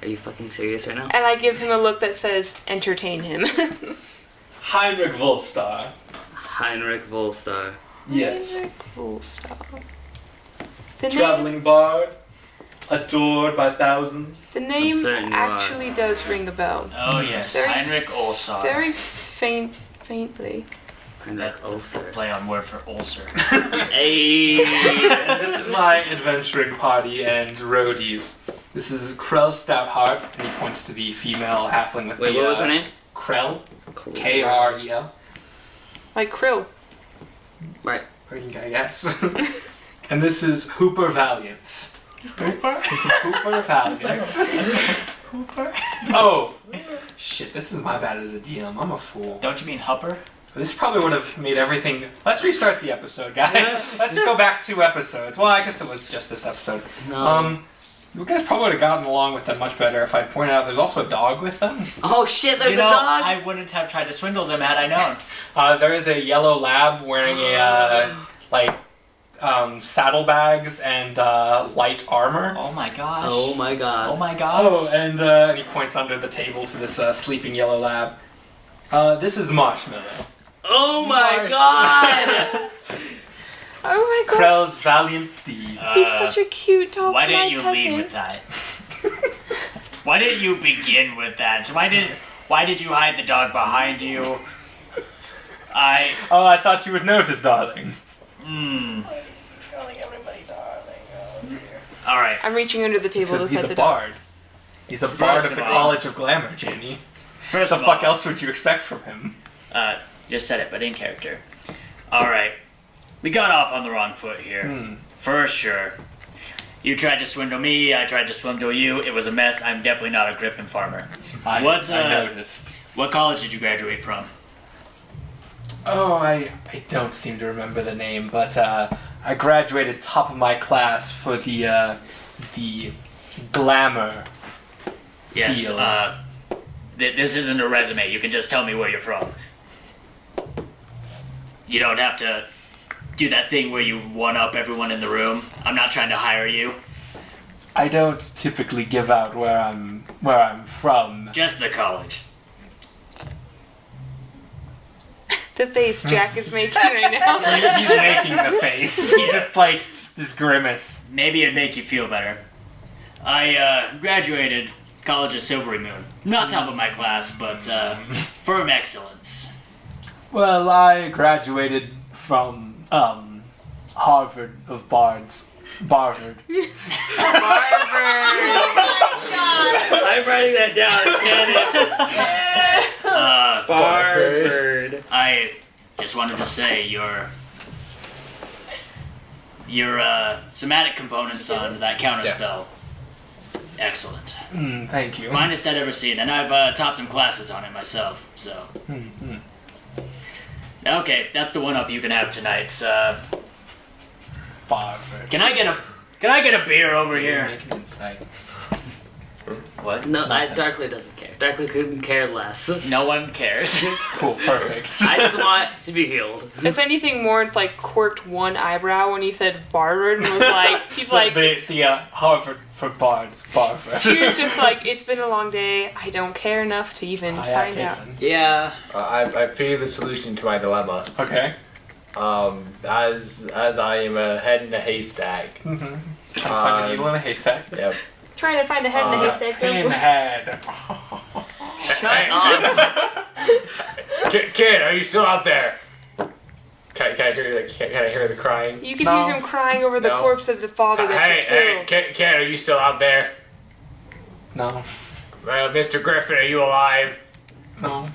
are you fucking serious right now? And I give him a look that says, entertain him. Heinrich Volstar. Heinrich Volstar. Yes. Heinrich Volstar. The Traveling bard, adored by thousands. The name certain you actually does ring a bell. Oh yes, Very- Heinrich Ulsar. Very faintly. Heinrich That's the Ulcer. play on word for ulcer. Hey! This is my adventuring party and roadies. This is Krell Stoutheart, and he points to the female halfling with Wait, the what was her name? Krell. Krel. Like krill. Right. I guess. And this is Hooper Valiance. Hooper Valiance. Hooper? Oh! Shit, this is my bad as a DM. I'm a fool. Don't you mean Hupper? This probably would have made everything... Let's restart the episode, guys. Let's go back 2 episodes. Well, I guess it was just this episode. No. You guys probably would have gotten along with them much better if I'd pointed out there's also a dog with them. Oh shit, there's You a know, dog! I wouldn't have tried to swindle them had I known. There is a yellow lab wearing saddlebags and light armor. Oh my gosh. Oh my god. Oh my gosh. Oh, and he points under the table to this sleeping yellow lab. This is Marshmallow. Oh my god! Oh my god. Krell's valiant steed. He's such a cute dog. Why Can I didn't you pet lead him? with that? Why didn't you begin with that? Why did you hide the dog behind you? Oh, I thought you would notice, darling. Calling everybody darling. Oh dear. Alright. I'm reaching under the table to He's pet a the dog. bard. He's a First bard of of the all- College of Glamour, Jenny. First What of the fuck all, else would you expect from him? just said it, but in character. Alright. We got off on the wrong foot here. For sure. You tried to swindle me, I tried to swindle you. It was a mess. I'm definitely not a griffin farmer. I noticed. What college did you graduate from? Oh, I don't seem to remember the name, but I graduated top of my class for the glamour Yes, field. this isn't a resume. You can just tell me where you're from. You don't have to do that thing where you one-up everyone in the room. I'm not trying to hire you. I don't typically give out where I'm from. Just the college. The face Jack is making right now. He's making the face. He just like this grimace. Maybe it'd make you feel better. I graduated College of Silvery Moon. Not top of my class, but firm excellence. Well, I graduated from Harvard of Bards. Barvard. I'm writing that down. Bard. I just wanted to say your somatic components on that counter spell. Excellent. Thank you. Finest I'd ever seen, and I've taught some classes on it myself, so. Okay, that's the one up you can have tonight. Barvard. Can I get a beer over here? Make an insight. What? No, Darkleer doesn't care. Darkleer couldn't care less. No one cares. Cool, perfect. I just want to be healed. If anything, more like quirked one eyebrow when he said Bard and was like, he's like, the Harvard for Bards, Barvard. she was just like, it's been a long day. I don't care enough to even find out. Yeah. I figured the solution to my dilemma. Okay. As I am a head in a haystack. Trying to find a needle in a haystack. Yep. Trying to find a head in the haystack. Pinhead. Shut up. Kid, are you still out there? Can I hear the crying? You can hear him crying over the No. corpse of the father that you Hey, killed. kid, are you still out there? No. Well, Mr. Griffin, are you alive? No.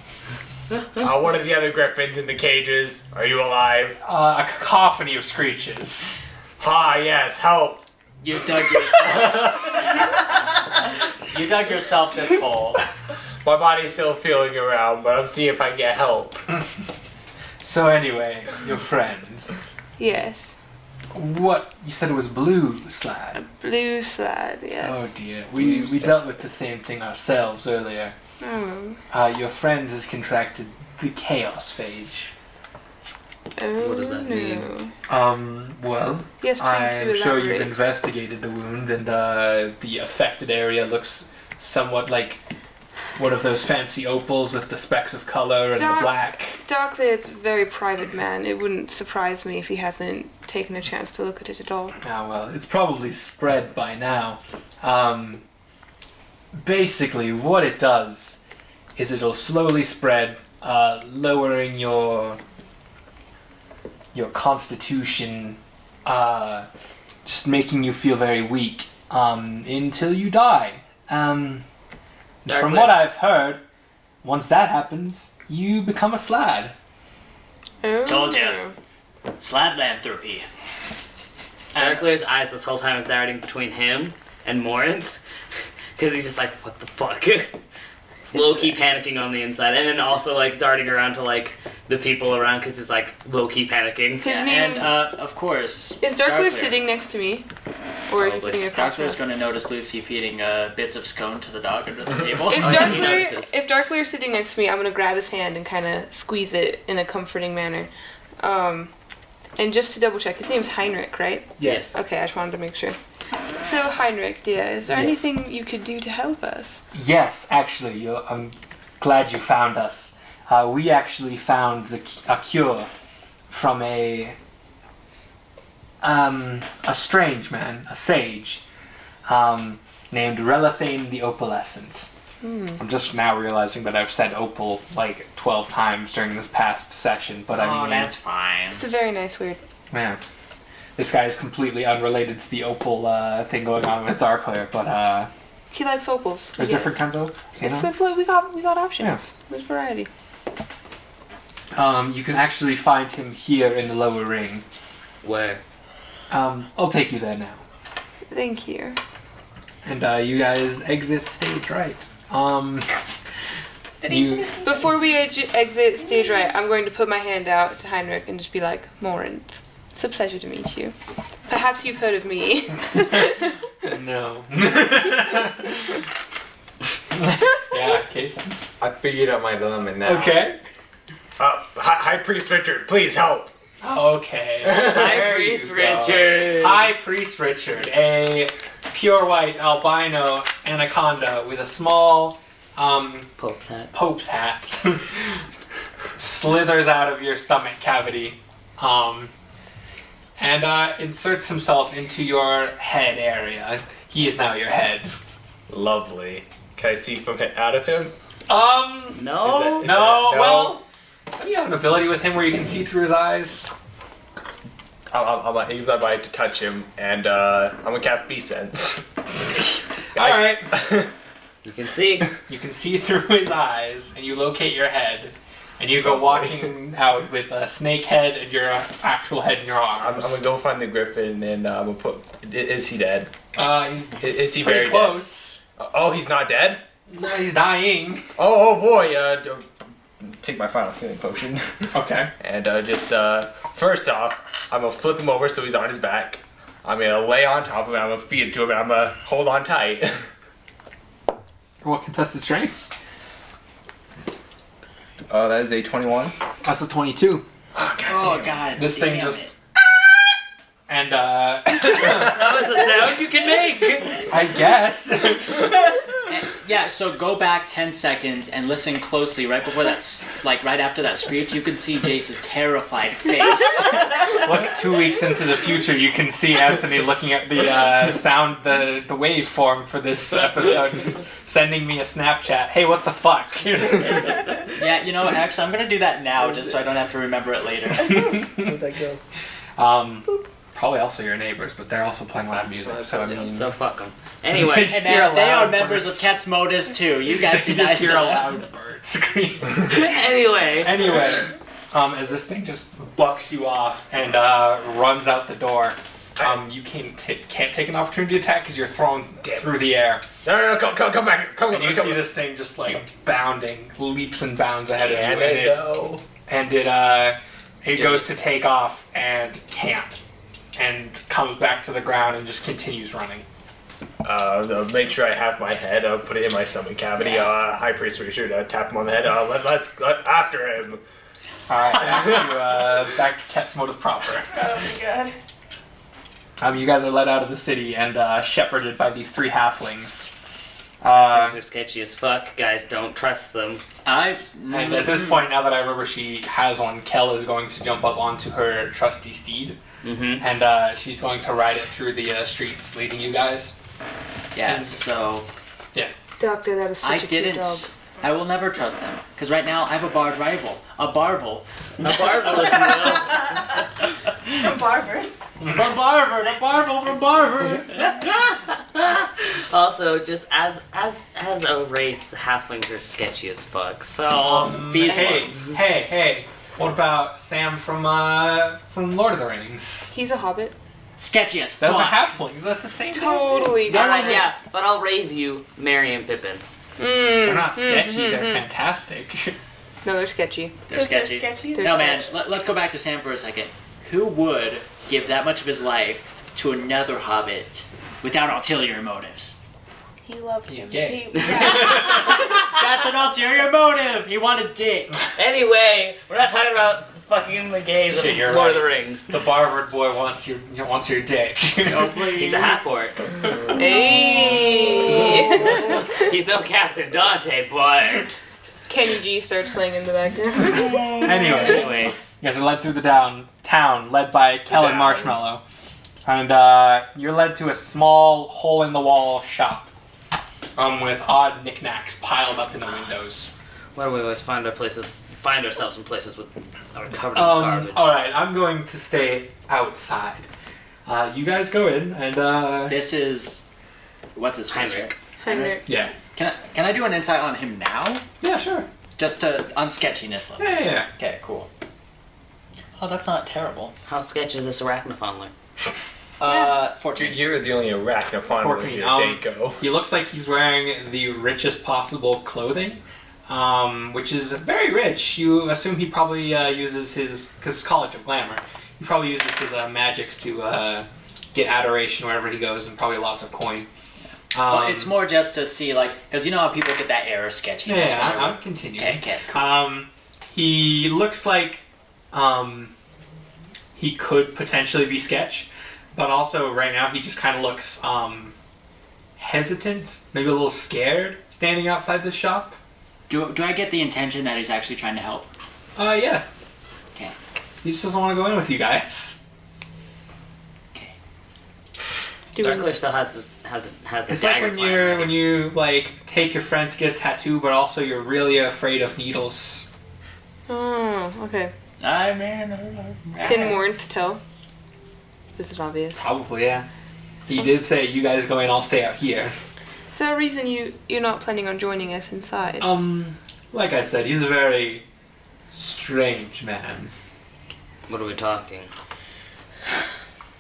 One of the other griffins in the cages, are you alive? A cacophony of screeches. Ah, yes, help. You dug yourself. You dug yourself this hole. My body's still feeling around, but I'm seeing if I can get help. So anyway, your friend. Yes. What? You said it was blue slad. Blue slad, yes. Oh dear. We dealt with the same thing ourselves earlier. Oh. Your friend has contracted the chaos phage. Oh, What does that mean? Well, Yes, please I'm do sure you've elaborate. investigated the wound, and the affected area looks somewhat like one of those fancy opals with the specks of color and the black. Darkleer is a very private man. It wouldn't surprise me if he hasn't taken a chance to look at it at all. Ah, well, it's probably spread by now. Basically, what it does is it'll slowly spread, lowering your constitution, just making you feel very weak, until you die. From what I've heard, once that happens, you become a slad. Oh. Told ya. Sladlanthropy. Darkleer's eyes this whole time is darting between him and Morinth, because he's just like, what the fuck? Low-key panicking on the inside, and then also like darting around to like the people around because he's like low-key panicking. His name... And of course, Is Darkleer sitting next to me? Or is he sitting across from Darkleer's us? going to notice Luci feeding bits of scone to the dog under the table. If Darkleer's sitting next to me, I'm going to grab his hand and kind of squeeze it in a comforting manner. And just to double check, his name's Heinrich, right? Yes. Okay, I just wanted to make sure. So, Heinrich, dear, is there anything you could do to help us? Yes, actually, I'm glad you found us. We actually found a cure from a strange man, a sage, named Relathane the Opalescence. I'm just now realizing that I've said opal like 12 times during this past session, but I mean... that's fine. It's a very nice word. Yeah. This guy is completely unrelated to the opal thing going on with Darkleer, but He likes opals. there's different kinds of opals, you know? It's what we got options. Yeah. There's variety. You can actually find him here in the lower ring. Where? I'll take you there now. Thank you. And you guys exit stage right. Before we exit stage right, I'm going to put my hand out to Heinrich and just be like, Morinth, it's a pleasure to meet you. Perhaps you've heard of me. No. Yeah, Casey. I figured out my dilemma now. Okay. High Priest Richard, please help. Okay. High Priest Richard. High Priest Richard, a pure white albino anaconda with a small Pope's hat slithers out of your stomach cavity and inserts himself into your head area. He is now your head. Lovely. Can I see from out of him? No. Well, you have an ability with him where you can see through his eyes. I'm gonna use my body to touch him, and I'm gonna cast Beast Sense. All right. You can see. You can see through his eyes, and you locate your head, and you go walking out with a snake head and your actual head in your I'm arms. gonna go find the griffin, and I'm gonna put. Is he dead? Is he pretty very close? Dead? Oh, he's not dead. No, he's dying. Oh boy. Take my final healing potion. Okay. And first off, I'm gonna flip him over so he's on his back. I'm gonna lay on top of him. I'm gonna feed it to him, and I'm gonna hold on tight. What contested strength? That is a 21. That's a 22. Oh god. This thing just... And That was a sound you can make. I guess. Yeah, so go back 10 seconds and listen closely right before that, right after that screech, you can see Jace's terrified face. Look 2 weeks into the future, you can see Anthony looking at the sound, the waveform for this episode, just sending me a Snapchat. Hey, what the fuck? Yeah, you know, actually, I'm gonna do that now just so I don't have to remember it later. Where'd that go? probably also your neighbors, but they're also playing loud music. So I mean, So fuck them. Anyway, Just Hey hear a man, they loud are members bird. of Cat's Motives too. You guys be you just nice hear to a them. loud bird scream. anyway. Anyway, as this thing just bucks you off and runs out the door, you can't take an opportunity attack because you're thrown through the air. No, come back. Come And you come see back. this thing just like bounding, leaps and bounds ahead Can of you, it go? and it goes to take off and can't, and comes back to the ground and just continues running. Make sure I have my head. I'll put it in my stomach cavity. High priest, we should tap him on the head. Let's after him. All right, back to Ket's motive proper. Oh my god. You guys are led out of the city and shepherded by these 3 halflings. Things are sketchy as fuck. Guys, don't trust them. And at this point, now that I remember she has one, Kel is going to jump up onto her trusty steed, and she's going to ride it through the streets, leading you guys. Yeah, so Doctor, that is such I a cute dog. didn't. I will never trust them because right now I have a Bard&Rival, a barvil, A barvil, if you will. From Barbara. from Barvard, a barvil from Barvard. Also, just as a race, halflings are sketchy as fuck. So These hey, ones. hey, what about Sam from Lord of the Rings? He's a hobbit. Sketchy as Those fuck. are halflings. That's the same thing. Totally. all right, yeah, but I'll raise you, Merry and Pippin. They're not sketchy. They're fantastic. No, they're sketchy. They're sketchy. They're No man, let's go back to Sam for a second. Who would give that much of his life to another hobbit without ulterior motives? He loved He's him. gay. That's an ulterior motive. He wanted dick. Anyway, we're not talking about fucking the gays of Shit, you're Lord of the right. Rings. The Barvard boy wants your dick. Oh, please. He's a half orc. Hey! He's no Captain Dante, but Kenny G starts playing in the background. Anyway, you guys are led through the town, led by Kel and Marshmallow. And you're led to a small hole-in-the-wall shop with odd knickknacks piled up in the windows. why do we always find ourselves in places with are covered in garbage? Alright, I'm going to stay outside. You guys go in, and This is what's his face? Heinrich. Heinrich. yeah. Can I do an insight on him now? Yeah, sure. Just to on sketchiness levels. Yeah. Okay, cool. Oh, that's not terrible. How sketchy is this arachnophonler? 14. You're the only arachnophone 14. here, Dako. He looks like he's wearing the richest possible clothing, which is very rich. You assume he probably uses his, because it's College of Glamour, he probably uses his magics to get adoration wherever he goes, and probably lots of coin. Well, it's more just to see, like, because you know how people get that air of sketchiness. Yeah, whenever- I'm continuing. Okay, cool. He looks like he could potentially be Sketch, but also right now he just kind of looks hesitant, maybe a little scared, standing outside the shop. Do I get the intention that he's actually trying to help? Yeah. Okay. He just doesn't want to go in with you guys. Darkleer still has a It's like dagger when you like take your friend to get a tattoo, but also you're really afraid of needles. Oh, okay. Can Morinth tell? Is it obvious? Probably, yeah. He did say, "You guys go in, I'll stay out here." Is there a reason you're not planning on joining us inside? Like I said, he's a very strange man. What are we talking?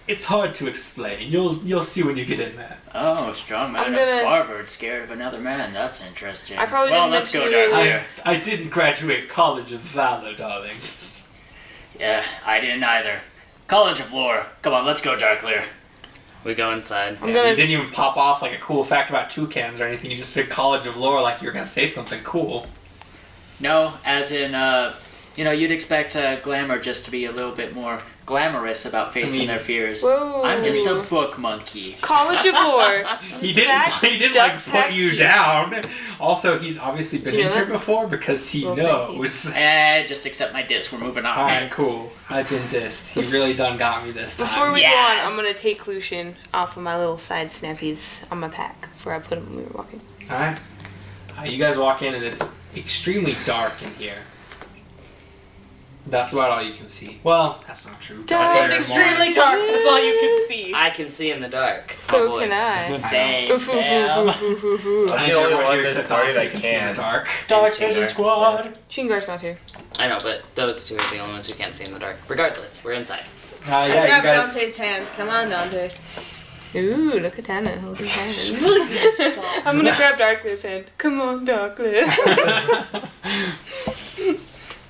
It's hard to explain. You'll see when you get in there. Oh, strong man I'm of gonna- Barvard scared of another man. That's interesting. I probably well, didn't let's go, mention you Darkleer. I didn't graduate College of Valor, darling. Yeah, I didn't either. College of Lore. Come on, let's go, Darkleer. We go inside. I'm You gonna. didn't even pop off like a cool fact about toucans or anything. You just said College of Lore like you were gonna say something cool. No, as in, you'd expect Glamour just to be a little bit more glamorous about facing their fears. Whoa. I'm just a book monkey. College of Lore. He didn't That like ducks put have you teeth. down. Also, he's obviously been Do you in know here that? before because he Well, knows. Just accept my diss. We're moving on. Alright, cool. I've been dissed. He really done got me this time. Before we Yes. go on, I'm gonna take Lucian off of my little side snappies on my pack before I put him when we were walking. Alright. You guys walk in and it's extremely dark in here. That's about all you can see. Well, that's not true. Dark. It's extremely dark. That's all you can see. I can see in the dark. So boy. can I. Same, Oof, oof, fam. oof, oof, oof, oof. I'm the only one Everyone in the except party Dante that can see in the can. dark. Dark Chingar. Vision Squad. Chingar's not here. I know, but those two are the only ones who can't see in the dark. Regardless, we're inside. Yeah, you Grab guys. Dante's hand. Come on, Dante. Ooh, look at Tana holding hands. I'm gonna grab Darkleer's hand. Come on, Darkleer.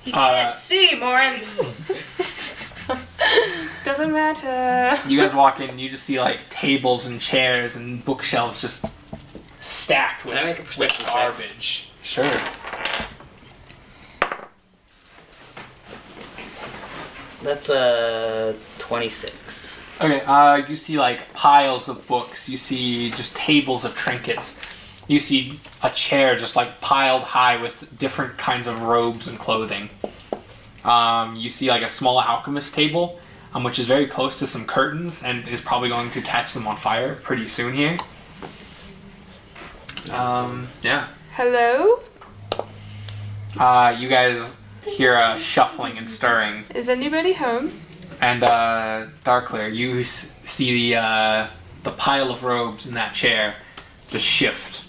He can't see, Morin. Doesn't matter. You guys walk in and you just see like tables and chairs and bookshelves just stacked with, Can I make a with perception check? garbage. Sure. That's 26. Okay, you see like piles of books. You see just tables of trinkets. You see a chair just like piled high with different kinds of robes and clothing. You see like a small alchemist table, which is very close to some curtains and is probably going to catch them on fire pretty soon here. Yeah. Hello? You guys hear a shuffling and stirring. Is anybody home? And Darkleer, you see the pile of robes in that chair just shift,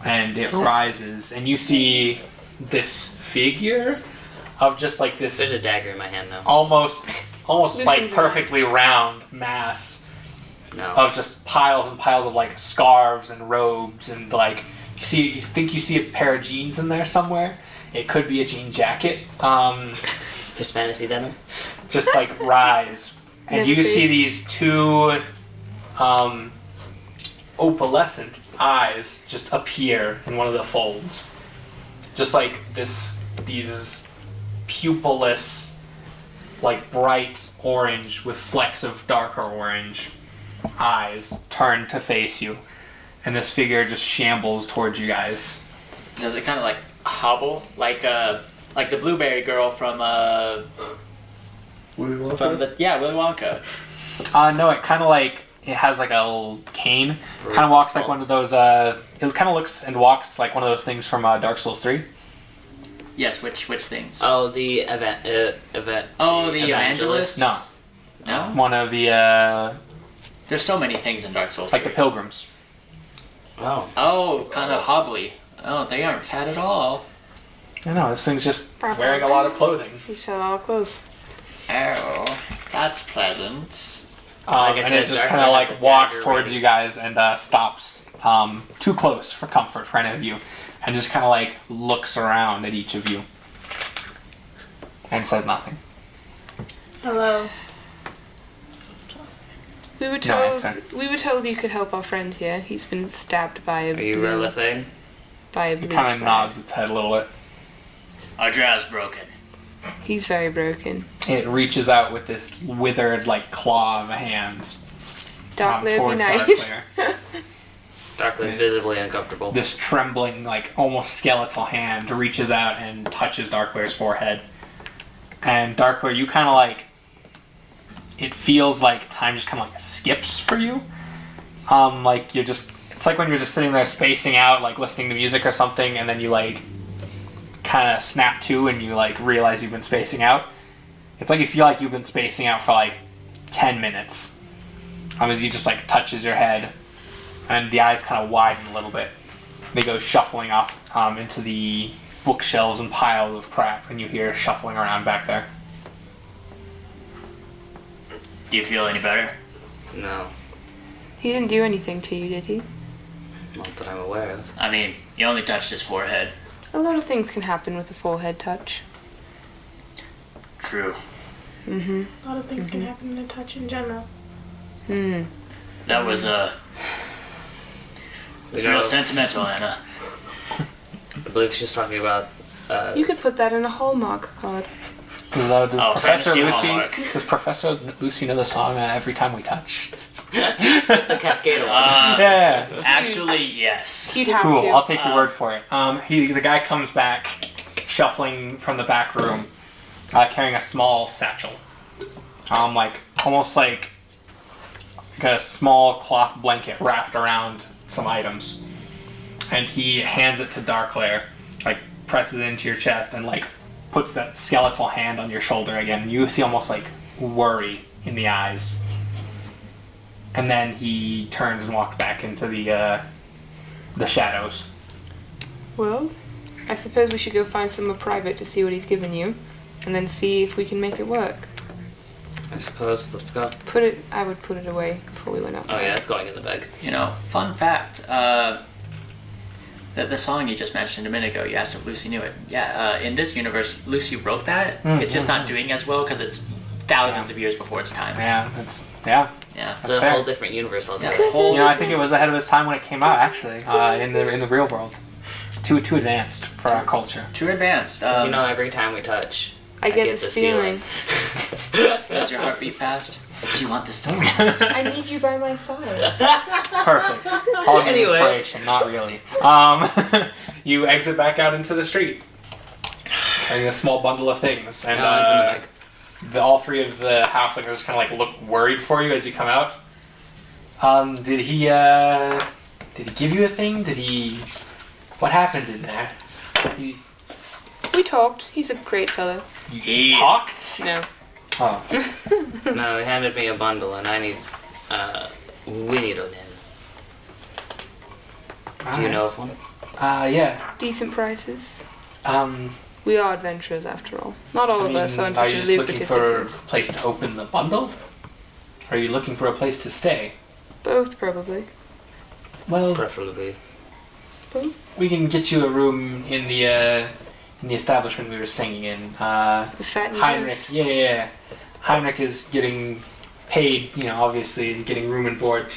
and it rises, and you see this figure of just like There's this a dagger in my hand now. almost Luci's like right. perfectly round mass No. of just piles and piles of like scarves and robes, and like you think you see a pair of jeans in there somewhere. It could be a jean jacket. Just fantasy denim. Just like rise, and Never you see. see these two opalescent eyes just appear in one of the folds, just like these pupilless, like bright orange with flecks of darker orange eyes turn to face you, and this figure just shambles towards you guys. Does it kind of like hobble like the blueberry girl from Willy Willy Wonka? No, it kind of like it has like a little cane. Kind of walks like one of those. It kind of looks and walks like one of those things from Dark Souls 3. Yes, which things? Oh, the event. Oh, the evangelist? No, No? one of the There's so many things in Dark Souls. like the 3. pilgrims. Oh. Oh, kind of hobbly. Oh, they aren't fat at all. I know this thing's just wearing a lot of clothing. You sell all clothes. Oh, that's pleasant. Like I And said, it just Dark kind of Knight like has a walks dagger towards ready. you guys and stops too close for comfort for any of you, and just kind of like looks around at each of you and says nothing. Hello. We were No told answer. you could help our friend here. He's been stabbed by a Are you blue, relising? by a It blue kind of slide. nods its head a little bit. Our drow's broken. He's very broken. It reaches out with this withered like claw of a hand Darkleer, be towards nice. Darkleer. Darkleer's visibly uncomfortable. This trembling, like almost skeletal hand reaches out and touches Darkleer's forehead. And Darkleer, you kind of like, it feels like time just kind of like skips for you. Like you're just, it's like when you're just sitting there spacing out, like listening to music or something, and then you like kind of snap to and you like realize you've been spacing out. It's like you feel like you've been spacing out for like 10 minutes. As he just like touches your head, and the eyes kind of widen a little bit. They go shuffling off into the bookshelves and piles of crap, and you hear shuffling around back there. Do you feel any better? No, He didn't do anything to you, did he? not that I'm aware of. I mean, you only touched his forehead. A lot of things can happen with a forehead touch. True. Mm-hmm. A lot of things can happen in a touch in general. Hmm. That was it's real sentimental, Anna. I believe she's talking about. You could put that in a Hallmark card. Does Professor fantasy Luci? Hallmark. Does Professor Luci know the song "Every Time We Touch"? the Cascade one. Yeah. Actually, yes. He'd have Cool. to. I'll take your word for it. The guy comes back, shuffling from the back room, carrying a small satchel, like almost like a small cloth blanket wrapped around some items, and he hands it to Darkleer, like presses it into your chest and like puts that skeletal hand on your shoulder again. You see almost like worry in the eyes. And then he turns and walks back into the shadows. Well, I suppose we should go find somewhere private to see what he's given you, and then see if we can make it work. I suppose. Let's go. I would put it away before we went outside. Oh yeah, it's going in the bag. You know, fun fact. The song you just mentioned a minute ago, you asked if Lucy knew it. Yeah, in this universe, Lucy wrote that. It's just not doing as well because it's thousands of years before its time. Yeah, Yeah. It's a whole different universe altogether. I think it was ahead of its time when it came out, actually, in the real world. Too advanced for our culture. Too advanced. Because every time we touch, I get this feeling. Does your heart beat fast? Do you want this to last? I need you by my side. Perfect. All the inspiration, not really. You exit back out into the street, carrying a small bundle of things, and all three of the halflings kind of like look worried for you as you come out. Did he give you a thing? What happened in there? We talked. He's a great fellow. You talked? No. Oh. No, he handed me a bundle, and we need a limb. Do you know of one? Yeah. Decent prices. We are adventurers after all. Not all of us are in are such you a just lucrative looking for business. a place to open the bundle? Or are you looking for a place to stay? Both, probably. Well, preferably. Both? We can get you a room in the establishment we were singing in. The Fat and Heinrich. Loose? Yeah. Heinrich is getting paid, obviously, and getting room and board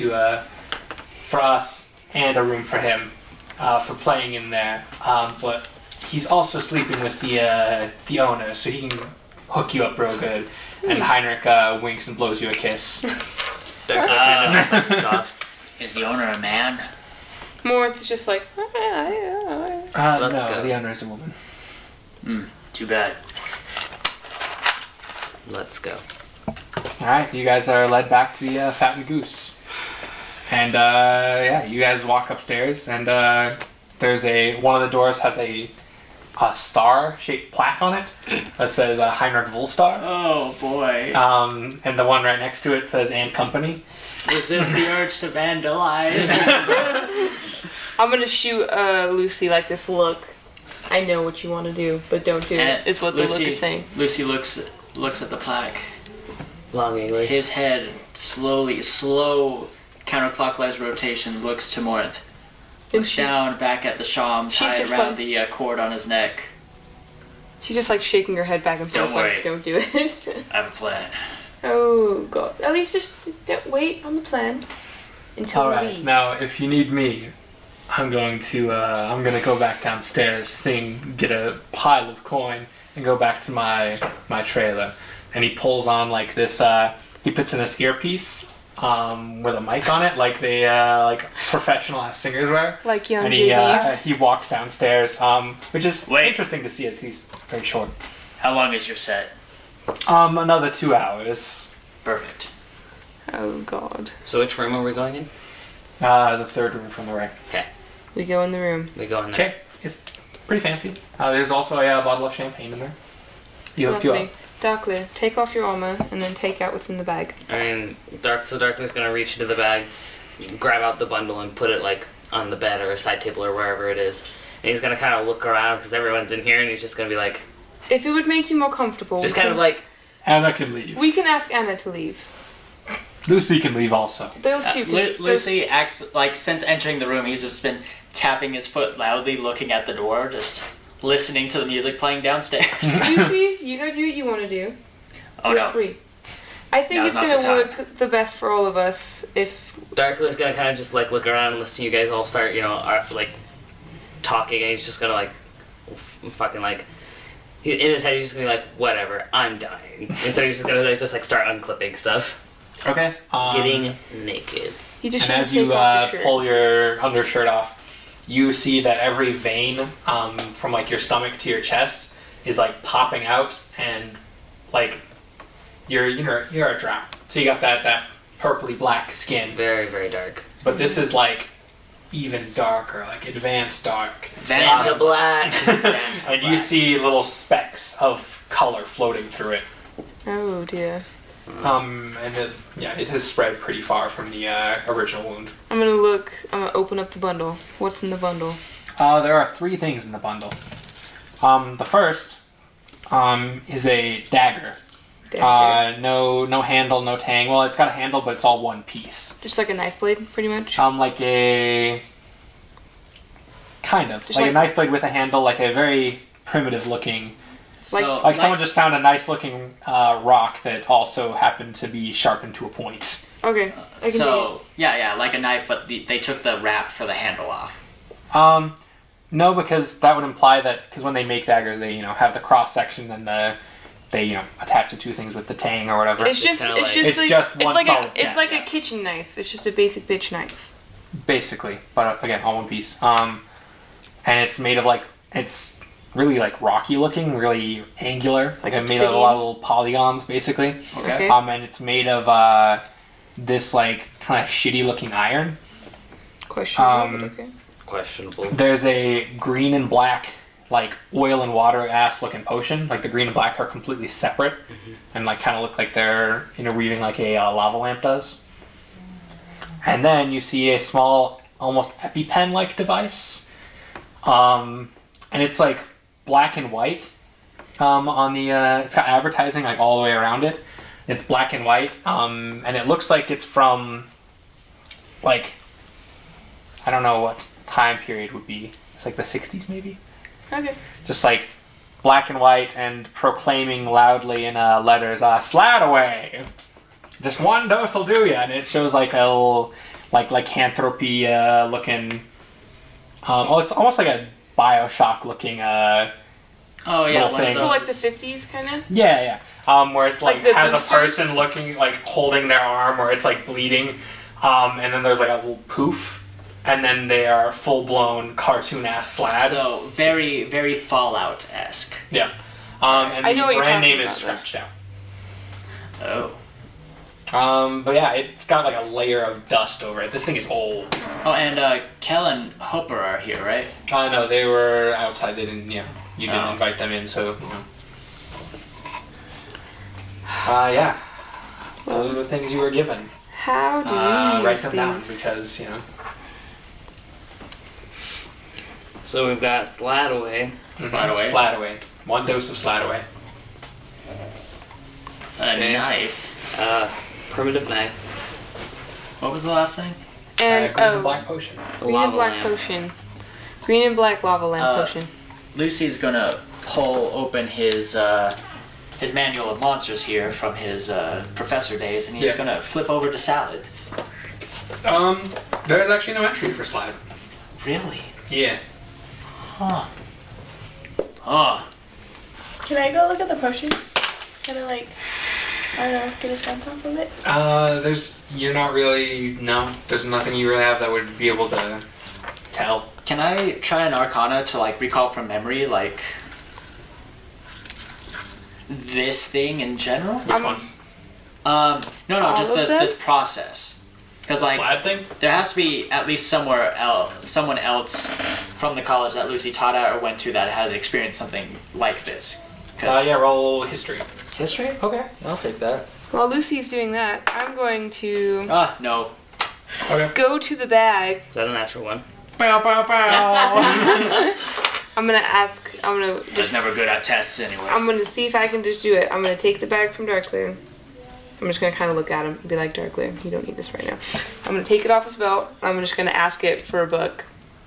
for us and a room for him for playing in there. But he's also sleeping with the owner, so he can hook you up real good. And Heinrich winks and blows you a kiss. Scoffs. Is the owner a man? More, it's just like. Let's go. The owner is a woman. Too bad. Let's go. Alright, you guys are led back to the Fat and Goose. And you guys walk upstairs, and there's one of the doors has a star-shaped plaque on it that says Heinrich Volstar. Oh boy. And the one right next to it says "and Company." Resist the urge to vandalize. I'm gonna shoot Lucy like this look. I know what you want to do, but don't do it. Is what the look is saying. Lucy looks at the plaque. Longingly. His head slow counterclockwise rotation looks to Morinth. Looks down back at the sham tied around the cord on his neck. She's just like shaking her head back and forth. Don't worry. Like, don't do it. I have a plan. Oh god. At least just don't wait on the plan until we Alright, leave. now if you need me, I'm gonna go back downstairs, get a pile of coin, and go back to my trailer. And he pulls on like this. He puts in this earpiece with a mic on it, like they like professional singers wear. Like young and J. he walks downstairs, which is interesting to see as he's very short. How long is your set? Another 2 hours. Perfect. Oh god. So which room are we going in? The third room from the right. Okay. We go in the room. We go in there. Okay, it's pretty fancy. There's also a bottle of champagne in there. You hook you up. Darkleer, take off your armor and then take out what's in the bag. I mean, Darkleer's gonna reach into the bag, grab out the bundle, and put it like on the bed or a side table or wherever it is. And he's gonna kind of look around because everyone's in here, and he's just gonna be like, if it would make you more comfortable, just kind of like. Anna can leave. We can ask Anna to leave. Lucy can leave also. Those two can. Lucy acts like since entering the room, he's just been tapping his foot loudly, looking at the door, just listening to the music playing downstairs. Lucy, you go do what you want to do. Oh You're no. free. I think Now's it's not gonna the time. work the best for all of us if. Darkleer's gonna kind of just like look around and listen to you guys all start, like talking, and he's just gonna like fucking like. In his head, he's just gonna be like, whatever, I'm dying. And so he's just gonna just like start unclipping stuff. Okay. Getting naked. You just and as you pull your undershirt off, you see that every vein from like your stomach to your chest is like popping out, and like you're a drow. So you got that purpley black skin. Very, very dark. But this is like even darker, like advanced dark. Vanta black. And you see little specks of color floating through it. Oh dear. And it has spread pretty far from the original wound. I'm gonna open up the bundle. What's in the bundle? There are 3 things in the bundle. The first is a dagger. No handle, no tang. Well, it's got a handle, but it's all one piece. Just like a knife blade, pretty much? Like a... Kind of. Just Like a knife blade with a handle, like a very primitive looking... Like someone just found a nice looking rock that also happened to be sharpened to a point. Okay. Like a knife, but they took the wrap for the handle off. No, because that would imply that, because when they make daggers, they, have the cross section and they attach the 2 things with the tang or whatever. It's just one solid. It's like a kitchen knife. It's just a basic bitch knife. Basically, but again, all one piece. And it's made of it's really rocky looking, really angular. Like it's made of a lot of little polygons, basically. Okay. And it's made of this kind of shitty looking iron. Questionable. Okay. Questionable. There's a green and black, oil and water ass looking potion. The green and black are completely separate, and kind of look like they're interweaving like a lava lamp does. And then you see a small, almost EpiPen like device, and it's black and white. On the it's got advertising all the way around it. It's black and white, and it looks like it's from I don't know what time period would be. It's the 60s maybe. Okay. Just black and white and proclaiming loudly in letters, "Slat away! Just 1 dose will do ya." And it shows a little lycanthropy looking. It's almost like a Bioshock looking thing. So the 50s kind of. Yeah. Where it has boosters? a person looking holding their arm, or it's bleeding, and then there's a little poof. And then they are full-blown cartoon-ass slad. So, very, very Fallout-esque. Yeah. And I know the what brand you're name is talking about, scratched out. Oh. But yeah, it's got a layer of dust over it. This thing is old. Oh, and Kel and Hooper are here, right? No, they were outside. They didn't, you didn't invite them in, so, yeah. Those are the things you were given. How do we write use them down, these? because, So we've got Slat away. Slat away. 1 dose of slat away. A knife. Primitive knife. What was the last thing? And green and black potion. Green and black potion. Green and black lava lamp potion. Lucy's gonna pull open his manual of monsters here from his professor days, and he's gonna flip over to salad. There's actually no entry for slat. Really? Yeah. Huh. Can I go look at the potion? Kind of I don't know, get a sense off of it? There's nothing you really have that would be able to tell. Can I try an arcana to recall from memory this thing in general? Which one? No, just this process. Because slad thing? There has to be at least someone else from the college that Lucy taught at or went to that has experienced something like this. Roll history. History? Okay, I'll take that. While Lucy's doing that, I'm going to no. Okay. go to the bag. Is that a natural one? Bow, bow, bow. I'm gonna Just never good at tests anyway. I'm gonna see if I can just do it. I'm gonna take the bag from Darkleer. I'm just gonna kind of look at him and be like, Darkleer, you don't need this right now. I'm gonna take it off his belt. I'm just gonna ask it for a book.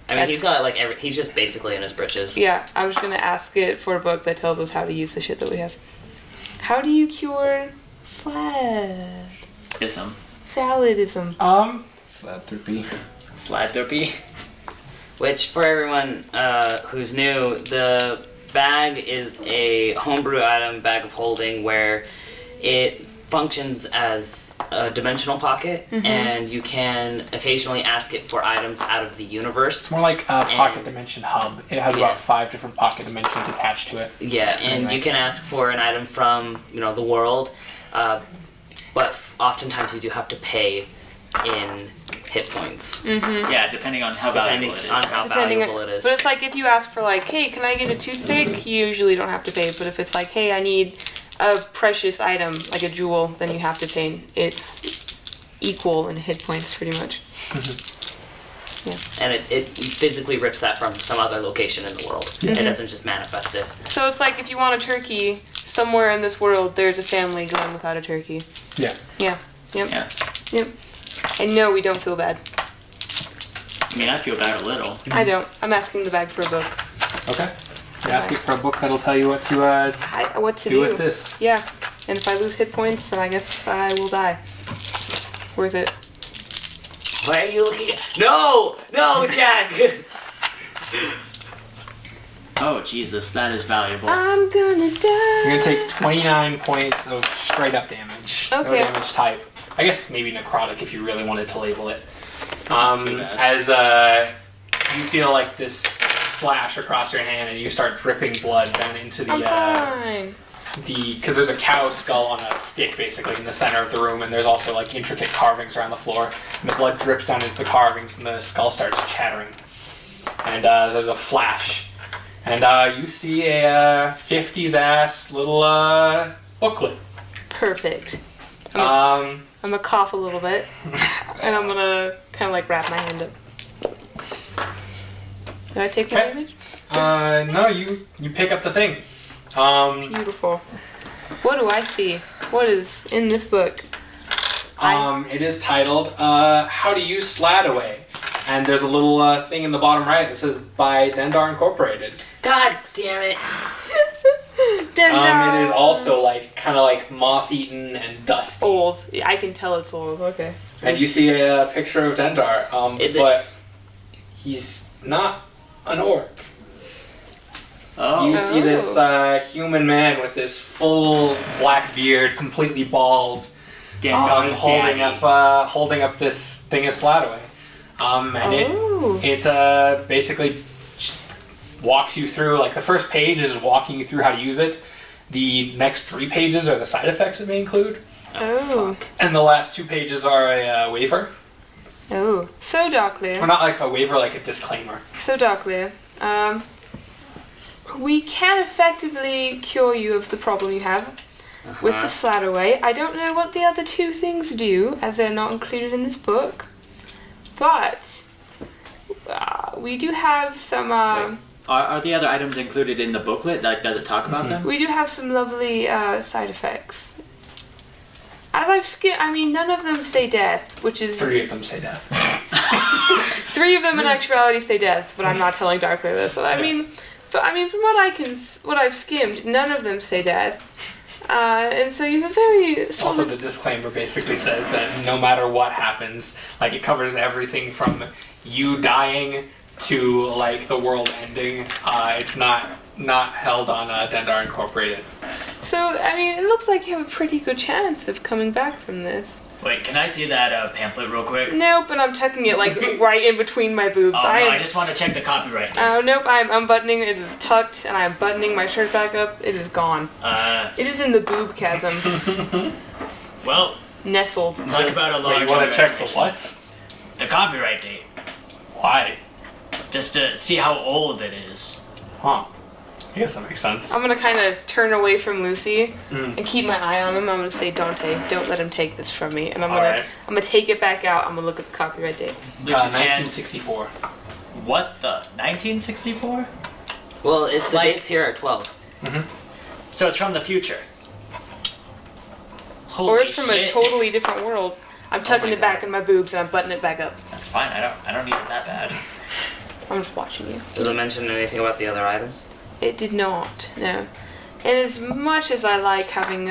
I mean, he's got he's just basically in his britches. Yeah, I'm just gonna ask it for a book that tells us how to use the shit that we have. How do you cure Ism. Saladism? Slatherpy. Slatherpy. Which, for everyone who's new, the bag is a homebrew item, bag of holding, where it functions as a dimensional pocket, and you can occasionally ask it for items out of the universe. It's more like a pocket dimension hub. It has about 5 different pocket dimensions attached to it. Yeah, and you can ask for an item from, the world, but oftentimes you do have to pay in hit points. Mm-hmm. Yeah, depending on how valuable it is. On how valuable it is. But it's like if you ask for like, hey, can I get a toothpick? You usually don't have to pay. But if it's like, hey, I need a precious item like a jewel, then you have to pay. It's equal in hit points, pretty much. Yeah. And it physically rips that from some other location in the world. Mm-hmm. It doesn't just manifest it. So it's like if you want a turkey, somewhere in this world, there's a family going without a turkey. Yeah. Yeah. Yep. Yeah. Yep. And no, we don't feel bad. I mean, I feel bad a little. I don't. I'm asking the bag for a book. Okay. You're asking for a book that'll tell you what to What to do with this. Yeah. And if I lose hit points, then I guess I will die. Worth it. Why are you looking at... No! No, Jack! Oh, Jesus, that is valuable. I'm gonna die. You're gonna take 29 points of straight up damage. No Okay. damage type. I guess maybe necrotic if you really wanted to label it. not too bad. As you feel like this slash across your hand and you start dripping blood down into the I'm fine. because there's a cow skull on a stick basically in the center of the room, and there's also like intricate carvings around the floor, and the blood drips down into the carvings and the skull starts chattering, and there's a flash, and you see a 50s ass little booklet. Perfect. Um, I'm gonna cough a little bit, and I'm gonna kind of like wrap my hand up. Do I take my Okay. damage? no, you pick up the thing. Beautiful. What do I see? What is in this book? It is titled How to Use Sladaway, and there's a little thing in the bottom right that says by Dendar Incorporated. God damn it. Dendar. It is also like kind of like moth-eaten and dusty. Old. I can tell it's old. Okay. And you see a picture of Dendar, Is but he's not an orc. Oh. You see this human man with this full black beard, completely bald, Dendar's holding up this thing of Sladaway. And it basically walks you through, like the first page is walking you through how to use it. The next 3 pages are the side effects it may include. Oh. And the last 2 pages are a waiver. Oh. So Darkleer. Or not like a waiver, like a disclaimer. So Darkleer. We can effectively cure you of the problem you have with the Sladaway. I don't know what the other 2 things do, as they're not included in this book. But we do have some. Are the other items included in the booklet? Like, does it talk about them? We do have some lovely side effects. As I've skimmed, I mean, none of them say death, which is 3 of them say death. 3 of them in actuality say death, but I'm not telling Darkleer this. So I mean, from what I've skimmed, none of them say death. And so you have a very solid... Also, the disclaimer basically says that no matter what happens, like it covers everything from you dying to like the world ending. It's not held on Dendar Incorporated. So I mean, it looks like you have a pretty good chance of coming back from this. Wait, can I see that pamphlet real quick? Nope, and I'm tucking it like right in between my boobs. Oh, no, I just want to check the copyright date. Oh, nope, I'm unbuttoning it. It is tucked, and I'm buttoning my shirt back up. It is gone. It is in the boob chasm. Well, nestled. Talk about a large. Wait, you want to check the what? The copyright date. Why? Just to see how old it is. Huh. I guess that makes sense. I'm gonna kind of turn away from Luci and keep my eye on him. I'm gonna say, Dante, don't let him take this from me. And I'm gonna take it back out. I'm gonna look at the copyright date. Luci's 1964. What the? 1964? Well, the dates here are 12. So it's from the future. Holy Or it's from shit. a totally different world. I'm tucking it back in my boobs and I'm buttoning it back up. That's fine. I don't need it that bad. I'm just watching you. Does it mention anything about the other items? It did not, no. And as much as I like having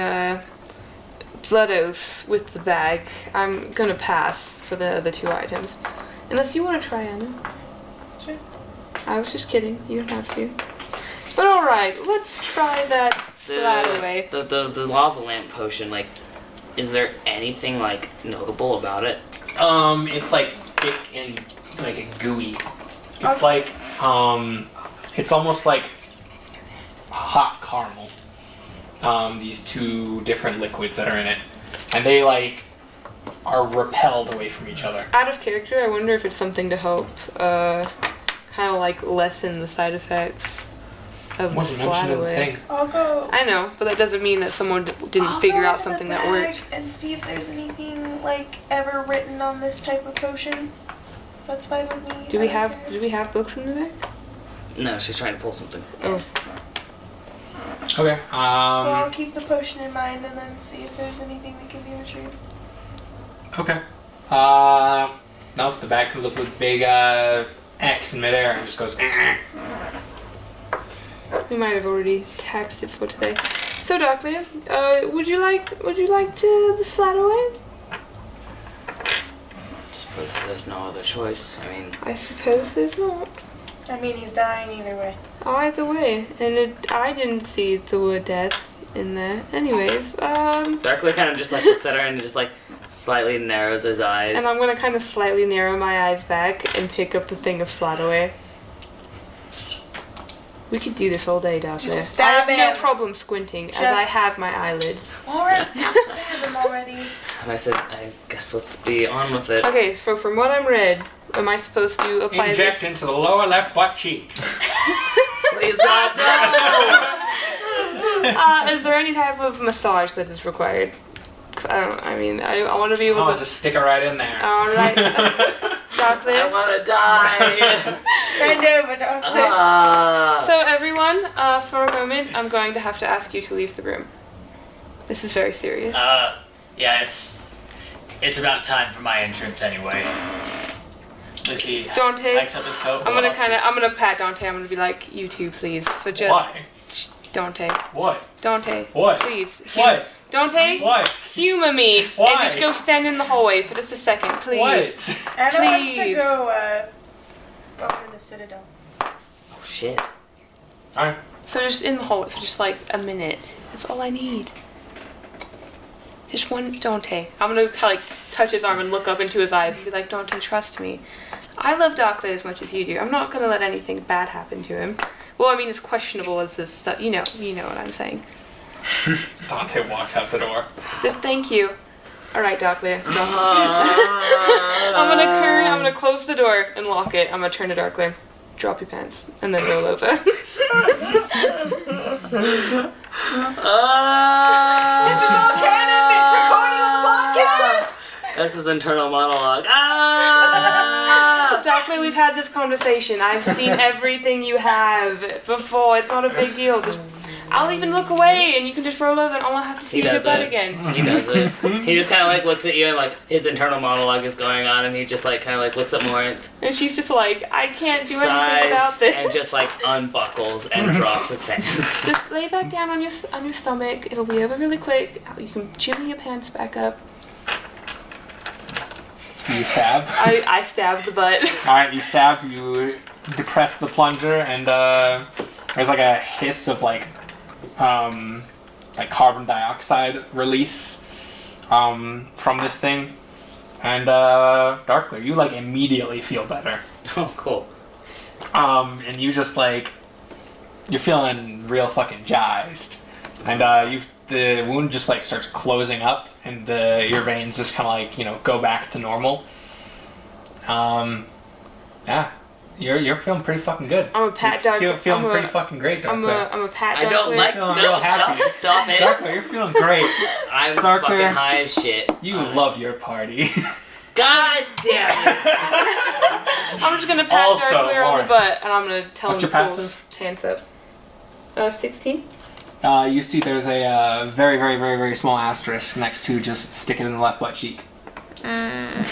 blood oaths with the bag, I'm gonna pass for the other 2 items. Unless you want to try, Anna. Sure. I was just kidding. You don't have to. But alright, let's try that Sladaway. The lava lamp potion, like, is there anything, like, notable about it? It's like thick and like a gooey. It's like, it's almost like hot caramel. These 2 different liquids that are in it. And they like are repelled away from each other. Out of character, I wonder if it's something to help, kind of like lessen the side effects of the slide away. I'll go. I know, but that doesn't mean that someone didn't figure out something that worked. And see if there's anything like ever written on this type of potion. That's fine with me. Do we have books in the bag? No, she's trying to pull something. Oh. Okay. So I'll keep the potion in mind and then see if there's anything that can be retrieved. Okay. No, the bag comes up with a big X in midair and just goes. We might have already taxed it for today. So, Darkleer, would you like to slide away? I suppose there's no other choice. I suppose there's not. I mean, he's dying either way. Either way, and I didn't see the word death in there. Anyways, Darkleer kind of just like looks at her and just like slightly narrows his eyes. And I'm gonna kind of slightly narrow my eyes back and pick up the thing of slide away. We could do this all day, Darkleer. Just stab I have him. no problem squinting, as I have my eyelids. Alright, just stab him already. And I said, I guess let's be on with it. Okay, so from what I'm read, am I supposed to apply Inject this? into the lower left butt cheek. Please God, no! Is there any type of massage that is required? 'Cause I want to be able to just stick it right in there. Alright. Darkleer. I want to die! Bend over, Darkleer. So everyone, for a moment, I'm going to have to ask you to leave the room. This is very serious. Yeah, it's about time for my entrance anyway. Luci Dante, hikes up his coat. I'm gonna pat Dante. I'm gonna be like, you two, please, for just. Why? Dante. What? Dante. What? Please. What? Dante. What? Humor me. Why? And just go stand in the hallway for just a second, please. What? Anna wants to Please. go over to the Citadel. Oh shit. Alright. So just in the hallway for just like a minute. That's all I need. Just one Dante. I'm gonna like touch his arm and look up into his eyes and be like, Dante, trust me. I love Darkleer as much as you do. I'm not gonna let anything bad happen to him. Well, I mean, as questionable as this stuff. You know what I'm saying. Dante walks out the door. Just thank you. All right, Darkleer. I'm gonna close the door and lock it. I'm gonna turn to Darkleer. Drop your pants and then roll over. This is all canon. It's recorded on the podcast. That's his internal monologue. Darkleer, we've had this conversation. I've seen everything you have before. It's not a big deal. I'll even look away and you can just roll over and all I have to see is your butt again. He does it. He just kind of like looks at you and like his internal monologue is going on and he just like kind of like looks at Morinth. And she's just like, I can't do anything about this. And just like unbuckles and drops his pants. Just lay back down on your stomach. It'll be over really quick. You can jimmy your pants back up. You stab? I stab the butt. Alright, you stab, you depress the plunger, and there's like a hiss of like carbon dioxide release from this thing. And Darkleer, you like immediately feel better. Oh, cool. And you just like, you're feeling real fucking jazzed. And the wound just like starts closing up and your veins just kind of like, go back to normal. Yeah. You're feeling pretty fucking good. I'm a pat Darkleer. You're feeling pretty fucking great, Darkleer. I'm a pat Darkleer. I don't like real happy. Stop it. Darkleer, you're feeling great. I'm Darkleer, fucking high as shit. You love your party. God damn it. I'm just gonna pat Also, Darkleer on the Lauren, butt and I'm gonna tell what's him your to pull his pants up. 16? You see there's a very, very, very, very small asterisk next to just stick it in the left butt cheek. I'm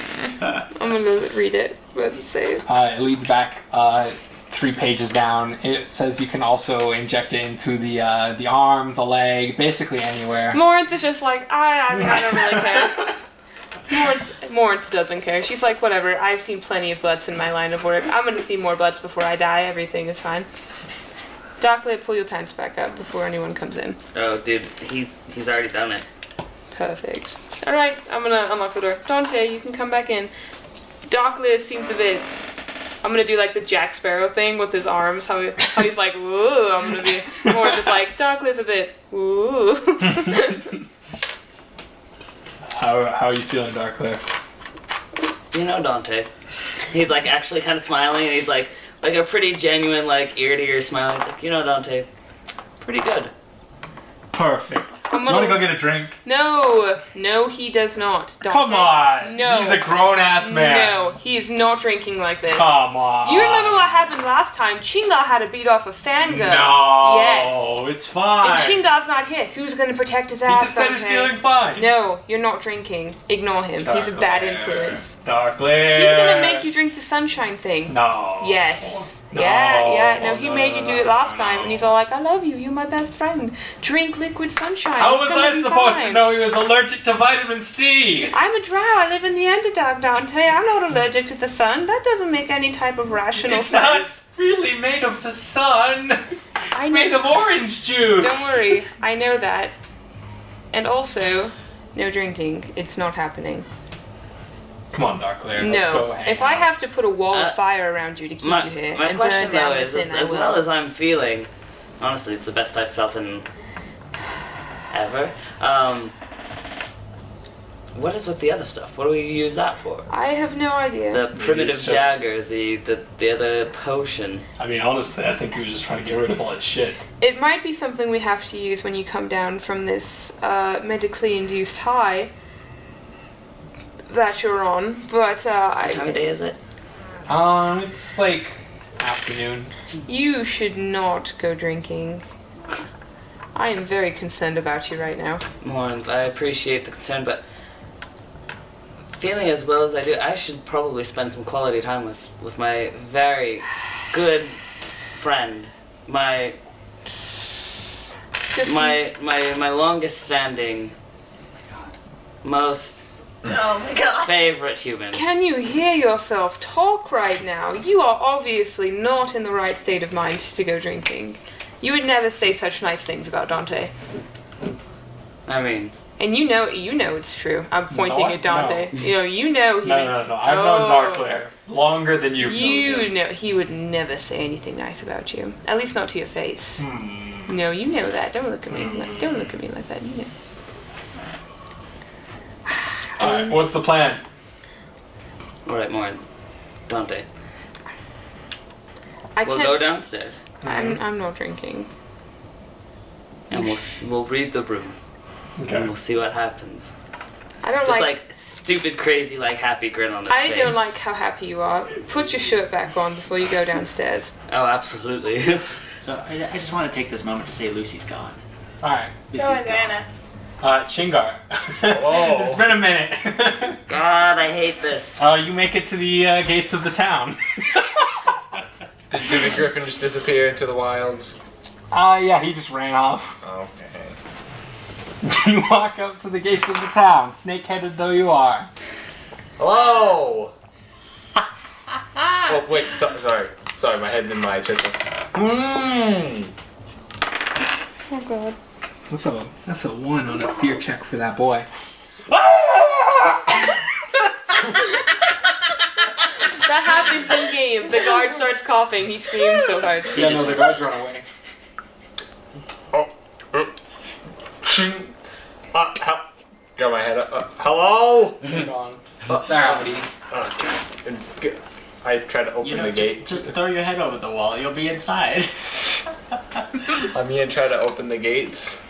gonna read it. What does it say? It leads back 3 pages down. It says you can also inject it into the arm, the leg, basically anywhere. Morinth is just like, I don't really care. Morinth doesn't care. She's like, whatever, I've seen plenty of butts in my line of work. I'm gonna see more butts before I die. Everything is fine. Darkleer, pull your pants back up before anyone comes in. Oh, dude, he's already done it. Perfect. Alright, I'm gonna unlock the door. Dante, you can come back in. Darkleer seems a bit... I'm gonna do like the Jack Sparrow thing with his arms, how he's like, woo, I'm gonna be more just like, Darkleer's a bit, woo. How are you feeling, Darkleer? You know Dante. He's like actually kind of smiling, and he's like a pretty genuine like ear to ear smile. He's like, you know Dante, pretty good. Perfect. You want to go get a drink? No, he does not. Dante. Come on. No. He's a grown-ass man. No, he is not drinking like this. Come on. You remember what happened last time? Chingar had to beat off a fangirl. No. Yes. It's fine. If Chingar's not here, who's going to protect his ass? He just said he's feeling fine. No, you're not drinking. Ignore him. He's a bad influence. Darkleer. He's going to make you drink the sunshine thing. No. Yes. No. Yeah. No, he made you do it last time, and he's all like, I love you. You're my best friend. Drink liquid sunshine. How was It's gonna I be supposed fine." to know he was allergic to vitamin C? I'm a drow. I live in the Underdark, Dante. I'm not allergic to the sun. That doesn't make any type of rational It's sense. not really made of the sun. I It's made of orange juice. Don't worry. I know that. And also, no drinking. It's not happening. Come on, Darkleer. Let's go No. hang If I out. have to put a wall of fire around you to keep you here My and question burn down though this is, inn, I as will. well as I'm feeling, honestly, it's the best I've felt in ever. What is with the other stuff? What do we use that for? I have no idea. The primitive it's just- dagger, the other potion. I mean, honestly, I think he was just trying to get rid of all that shit. It might be something we have to use when you come down from this medically induced high that you're on, but What time of day is it? It's like afternoon. You should not go drinking. I am very concerned about you right now. Morns, I appreciate the concern, but feeling as well as I do, I should probably spend some quality time with my very good friend, my longest standing, most Oh my god. favorite human. Can you hear yourself talk right now? You are obviously not in the right state of mind to go drinking. You would never say such nice things about Dante. I mean, And you know it's true. I'm pointing No, at Dante. no. You know he No. I've known Darkleer longer than you've known You him. know he would never say anything nice about you. At least not to your face. No, you know that. Don't look at me. Don't look at me like that. You know. Alright, what's the plan? alright, Morn. Dante. I We'll can't. go downstairs I'm not drinking. and we'll read the room and Okay. we'll see what happens. I don't Just like. like stupid, crazy, like happy grin on his I face. don't like how happy you are. Put your shirt back on before you go downstairs. Oh, absolutely. So I just want to take this moment to say Lucy's gone. Alright. So Lucy's is gone. Anna. Chingar. Whoa. It's been a minute. God, I hate this. You make it to the gates of the town. Did the griffin just disappear into the wilds? Yeah, he just ran off. Okay. You walk up to the gates of the town, snake-headed though you are. Hello! Oh, wait, sorry, my head's in my chest. Oh god. That's a 1 on a fear check for that boy. That happens in game. The guard starts coughing. He screams so hard. Yeah, no, the guards run away. Got my head up. Hello? Gone. There, Okay. I tried to open the gate. Just throw your head over the wall. You'll be inside. I'm gonna try to open the gates.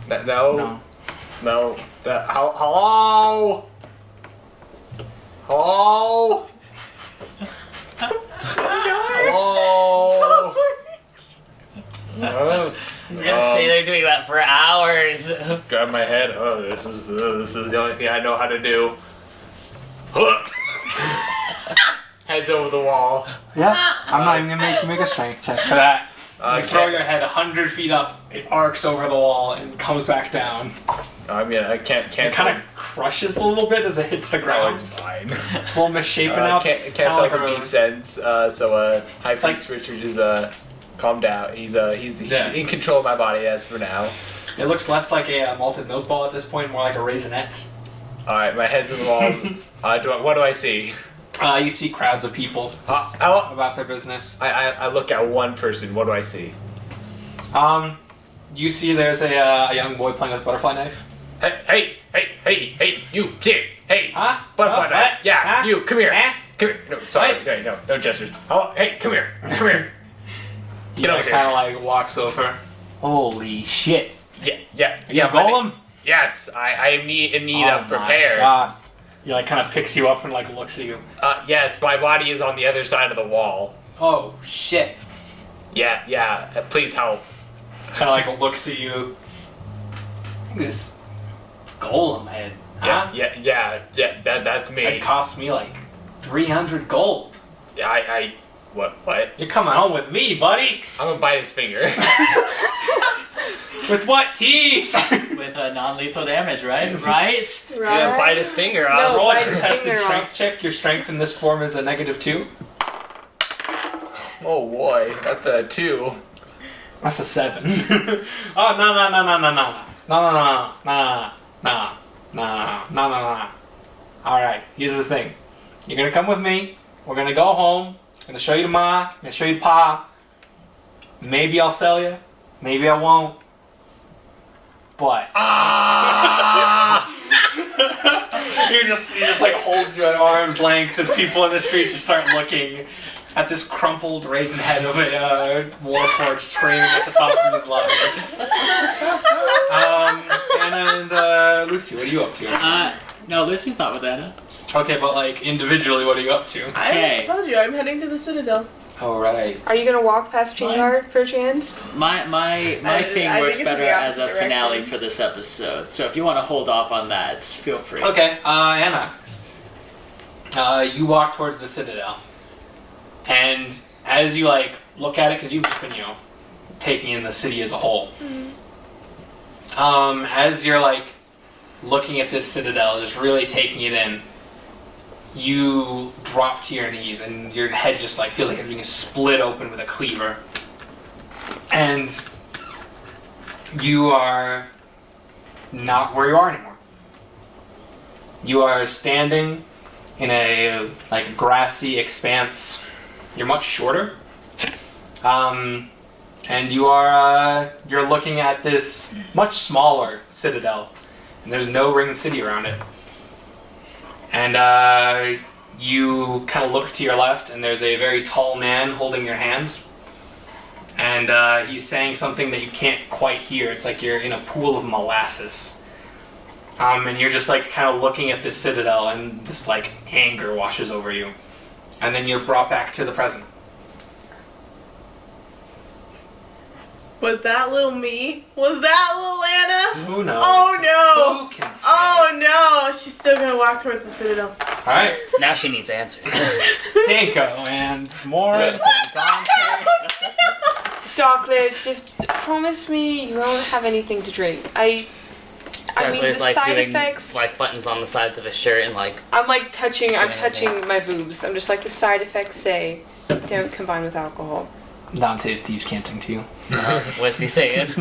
No. Hello? Hello? Hello? He's gonna stay there doing that for hours. Grab my head. Oh, this is the only thing I know how to do. Heads over the wall. Yeah, I'm not even gonna make you make a strength check for that. You throw can't- your head 100 feet up, it arcs over the wall and comes back down. I can't. It kind of crushes a little bit as it hits the ground. It's fine. It's a little misshapen now. Can't like a beast sense. So High It's like- Priest Richard is calmed down. He's Yeah. in control of my body as for now. It looks less like a malted milk ball at this point, more like a raisinette. All right, my head's in the wall. What do I see? You see crowds of people just about their business. I look at one person. What do I see? You see there's a young boy playing with a butterfly knife. Hey, you kid. Hey, Huh? butterfly Oh, knife. what? Yeah, Huh? you, come here. Huh? Come here. No, sorry. What? Okay, no gestures. Oh, hey, come here. Come here. Get over here. Kind of like walks over. Holy shit. Yeah. You golem? Yes, I am in need Oh of prepared. my God. He like kind of picks you up and like looks at you. Yes, my body is on the other side of the wall. Oh shit. Yeah, please help. Kind of like looks at you. This golem head. Huh? Yeah, that's me. It cost me like 300 gold. What? You're coming home with me, buddy. I'm gonna bite his finger. With what teeth? With non-lethal damage, right? Right? You're gonna bite his finger off. No. Roll a bite his contested finger strength off. check. Your strength in this form is a -2. Oh boy, that's a 2. That's a 7. Oh no. Alright, here's the thing. You're gonna come with me. We're gonna go home. I'm gonna show you to Ma. I'm gonna show you to Pa. Maybe I'll sell you. Maybe I won't. But he just like holds you at arm's length as people in the street just start looking at this crumpled raisin head of a warforged screaming at the top of his lungs. Anna and Lucy, what are you up to? No, Lucy's not with Anna. Okay, but like individually, what are you up to? I told you, I'm heading to the Citadel. All right. Are you gonna walk past Chingar per chance? My thing I works think it's better the as a opposite finale direction. for this episode. So if you want to hold off on that, feel free. Okay, Anna. You walk towards the Citadel, and as you like look at it, because you've just been taking in the city as a whole. As you're like looking at this Citadel, just really taking it in, you drop to your knees and your head just like feels like it's being split open with a cleaver. And you are not where you are anymore. You are standing in a like grassy expanse. You're much shorter. And you are you're looking at this much smaller citadel. And there's no ringed city around it. And you kind of look to your left, and there's a very tall man holding your hand. And he's saying something that you can't quite hear. It's like you're in a pool of molasses. And you're just like kind of looking at this citadel, and this like anger washes over you. And then you're brought back to the present. Was that little me? Was that little Anna? Who knows? Oh no! Who can say? Oh no! She's still gonna walk towards the Citadel. Alright. Now she needs answers. Danko and Morin and Dante. Darkleer, just promise me you won't have anything to drink. I mean, the Darkleer's like side doing effects. like buttons on the sides of his shirt and like. I'm like touching Yeah. my boobs. I'm just like, the side effects say don't combine with alcohol. Dante's thieves canting to you. What's he saying?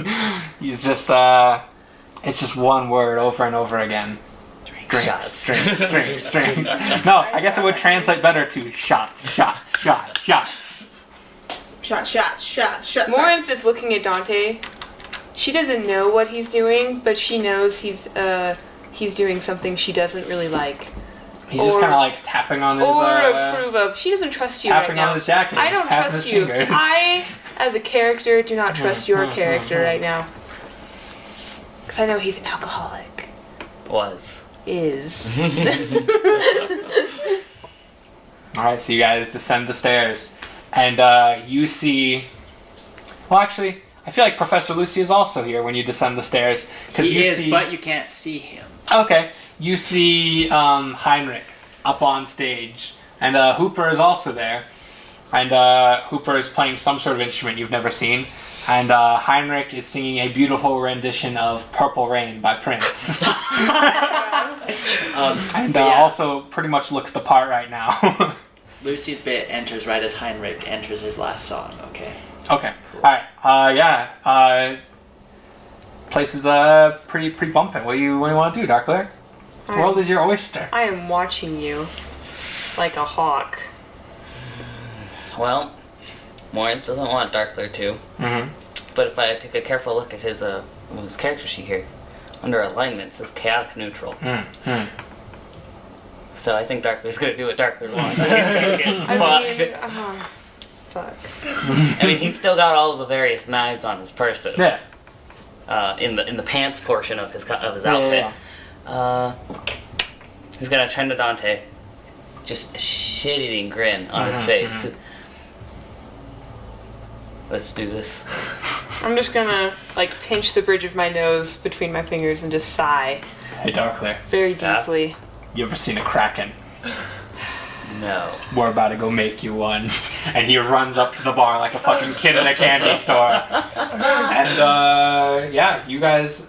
He's just it's just one word over and over again. Drinks, Shots. drinks. No, I guess it would translate better to shots. Shot. Sorry. Morinth is looking at Dante. She doesn't know what he's doing, but she knows he's doing something she doesn't really like. He's just kind of like tapping on his Or approve of. She doesn't trust you right tapping now. on his jacket. I just don't tapping trust his you. fingers. I, as a character, do not trust your character right now. Because I know he's an alcoholic. Was. Is. Alright, so you guys descend the stairs. And you see... Well, actually, I feel like Professor Luci is also here when you descend the stairs. He is, but you can't see him. Okay. You see Heinrich up on stage. And Hooper is also there. And Hooper is playing some sort of instrument you've never seen. And Heinrich is singing a beautiful rendition of Purple Rain by Prince. And also pretty much looks the part right now. Lucy's bit enters right as Heinrich enters his last song, okay? Okay. Cool. Alright. Place is pretty bumping. What do you want to do, Darkleer? The world is your oyster. I am watching you like a hawk. Well, Morinth doesn't want Darkleer to. Mm-hmm. But if I take a careful look at his character sheet here, under alignment it says chaotic neutral. So I think Darkleer's gonna do what Darkleer wants. Fuck. I mean, he's still got all of the various knives on his person. Yeah. In the pants portion of his outfit. He's gonna turn to Dante, just a shit-eating grin on his face. Let's do this. I'm just gonna like pinch the bridge of my nose between my fingers and just sigh Hey, Darkleer, very deeply. you ever seen a kraken? No. We're about to go make you one. And he runs up to the bar like a fucking kid in a candy store. And yeah, you guys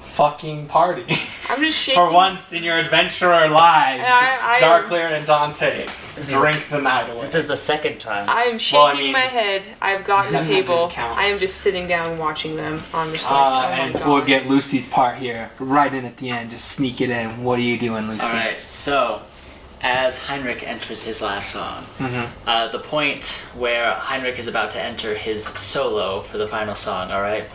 fucking party. I'm just shaking. For once in your adventurer lives, I Darkleer and Dante drink the night away. This is the second time. I am shaking my head. I've gotten the That didn't table. count. I am just sitting down watching them. I'm just like, oh my And God. we'll get Lucy's part here, right in at the end. Just sneak it in. What are you doing, Lucy? Alright, so as Heinrich enters his last song, the point where Heinrich is about to enter his solo for the final song, alright?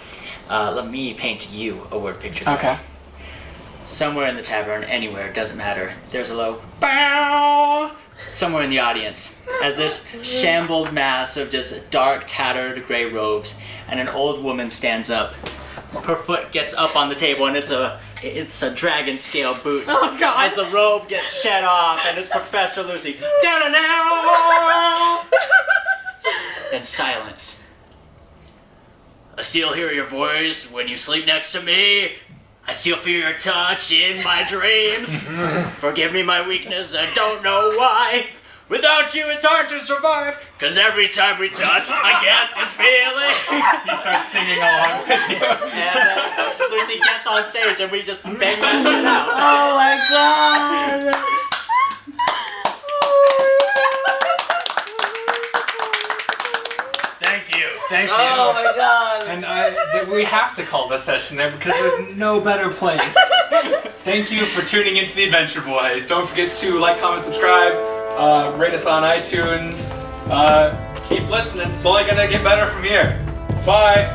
Let me paint you a word picture. there. Okay. Somewhere in the tavern, anywhere, doesn't matter. There's a low bow somewhere in the audience as this shambled mass of just dark, tattered gray robes, and an old woman stands up. Her foot gets up on the table, and it's a dragon scale boot. Oh, God. As the robe gets shed off, and it's Professor Lucy. Down and silence. I still hear your voice when you sleep next to me. I still feel your touch in my dreams. Forgive me my weakness, I don't know why. Without you, it's hard to survive. Cause every time we touch, I get this feeling. He starts singing along with you. And Lucy gets on stage and we just bang that shit out. Oh my God. Thank you. Oh my God. And we have to call this session there because there's no better place. Thank you for tuning into the Adventure Boys. Don't forget to like, comment, subscribe, rate us on iTunes. Keep listening. It's only gonna get better from here. Bye.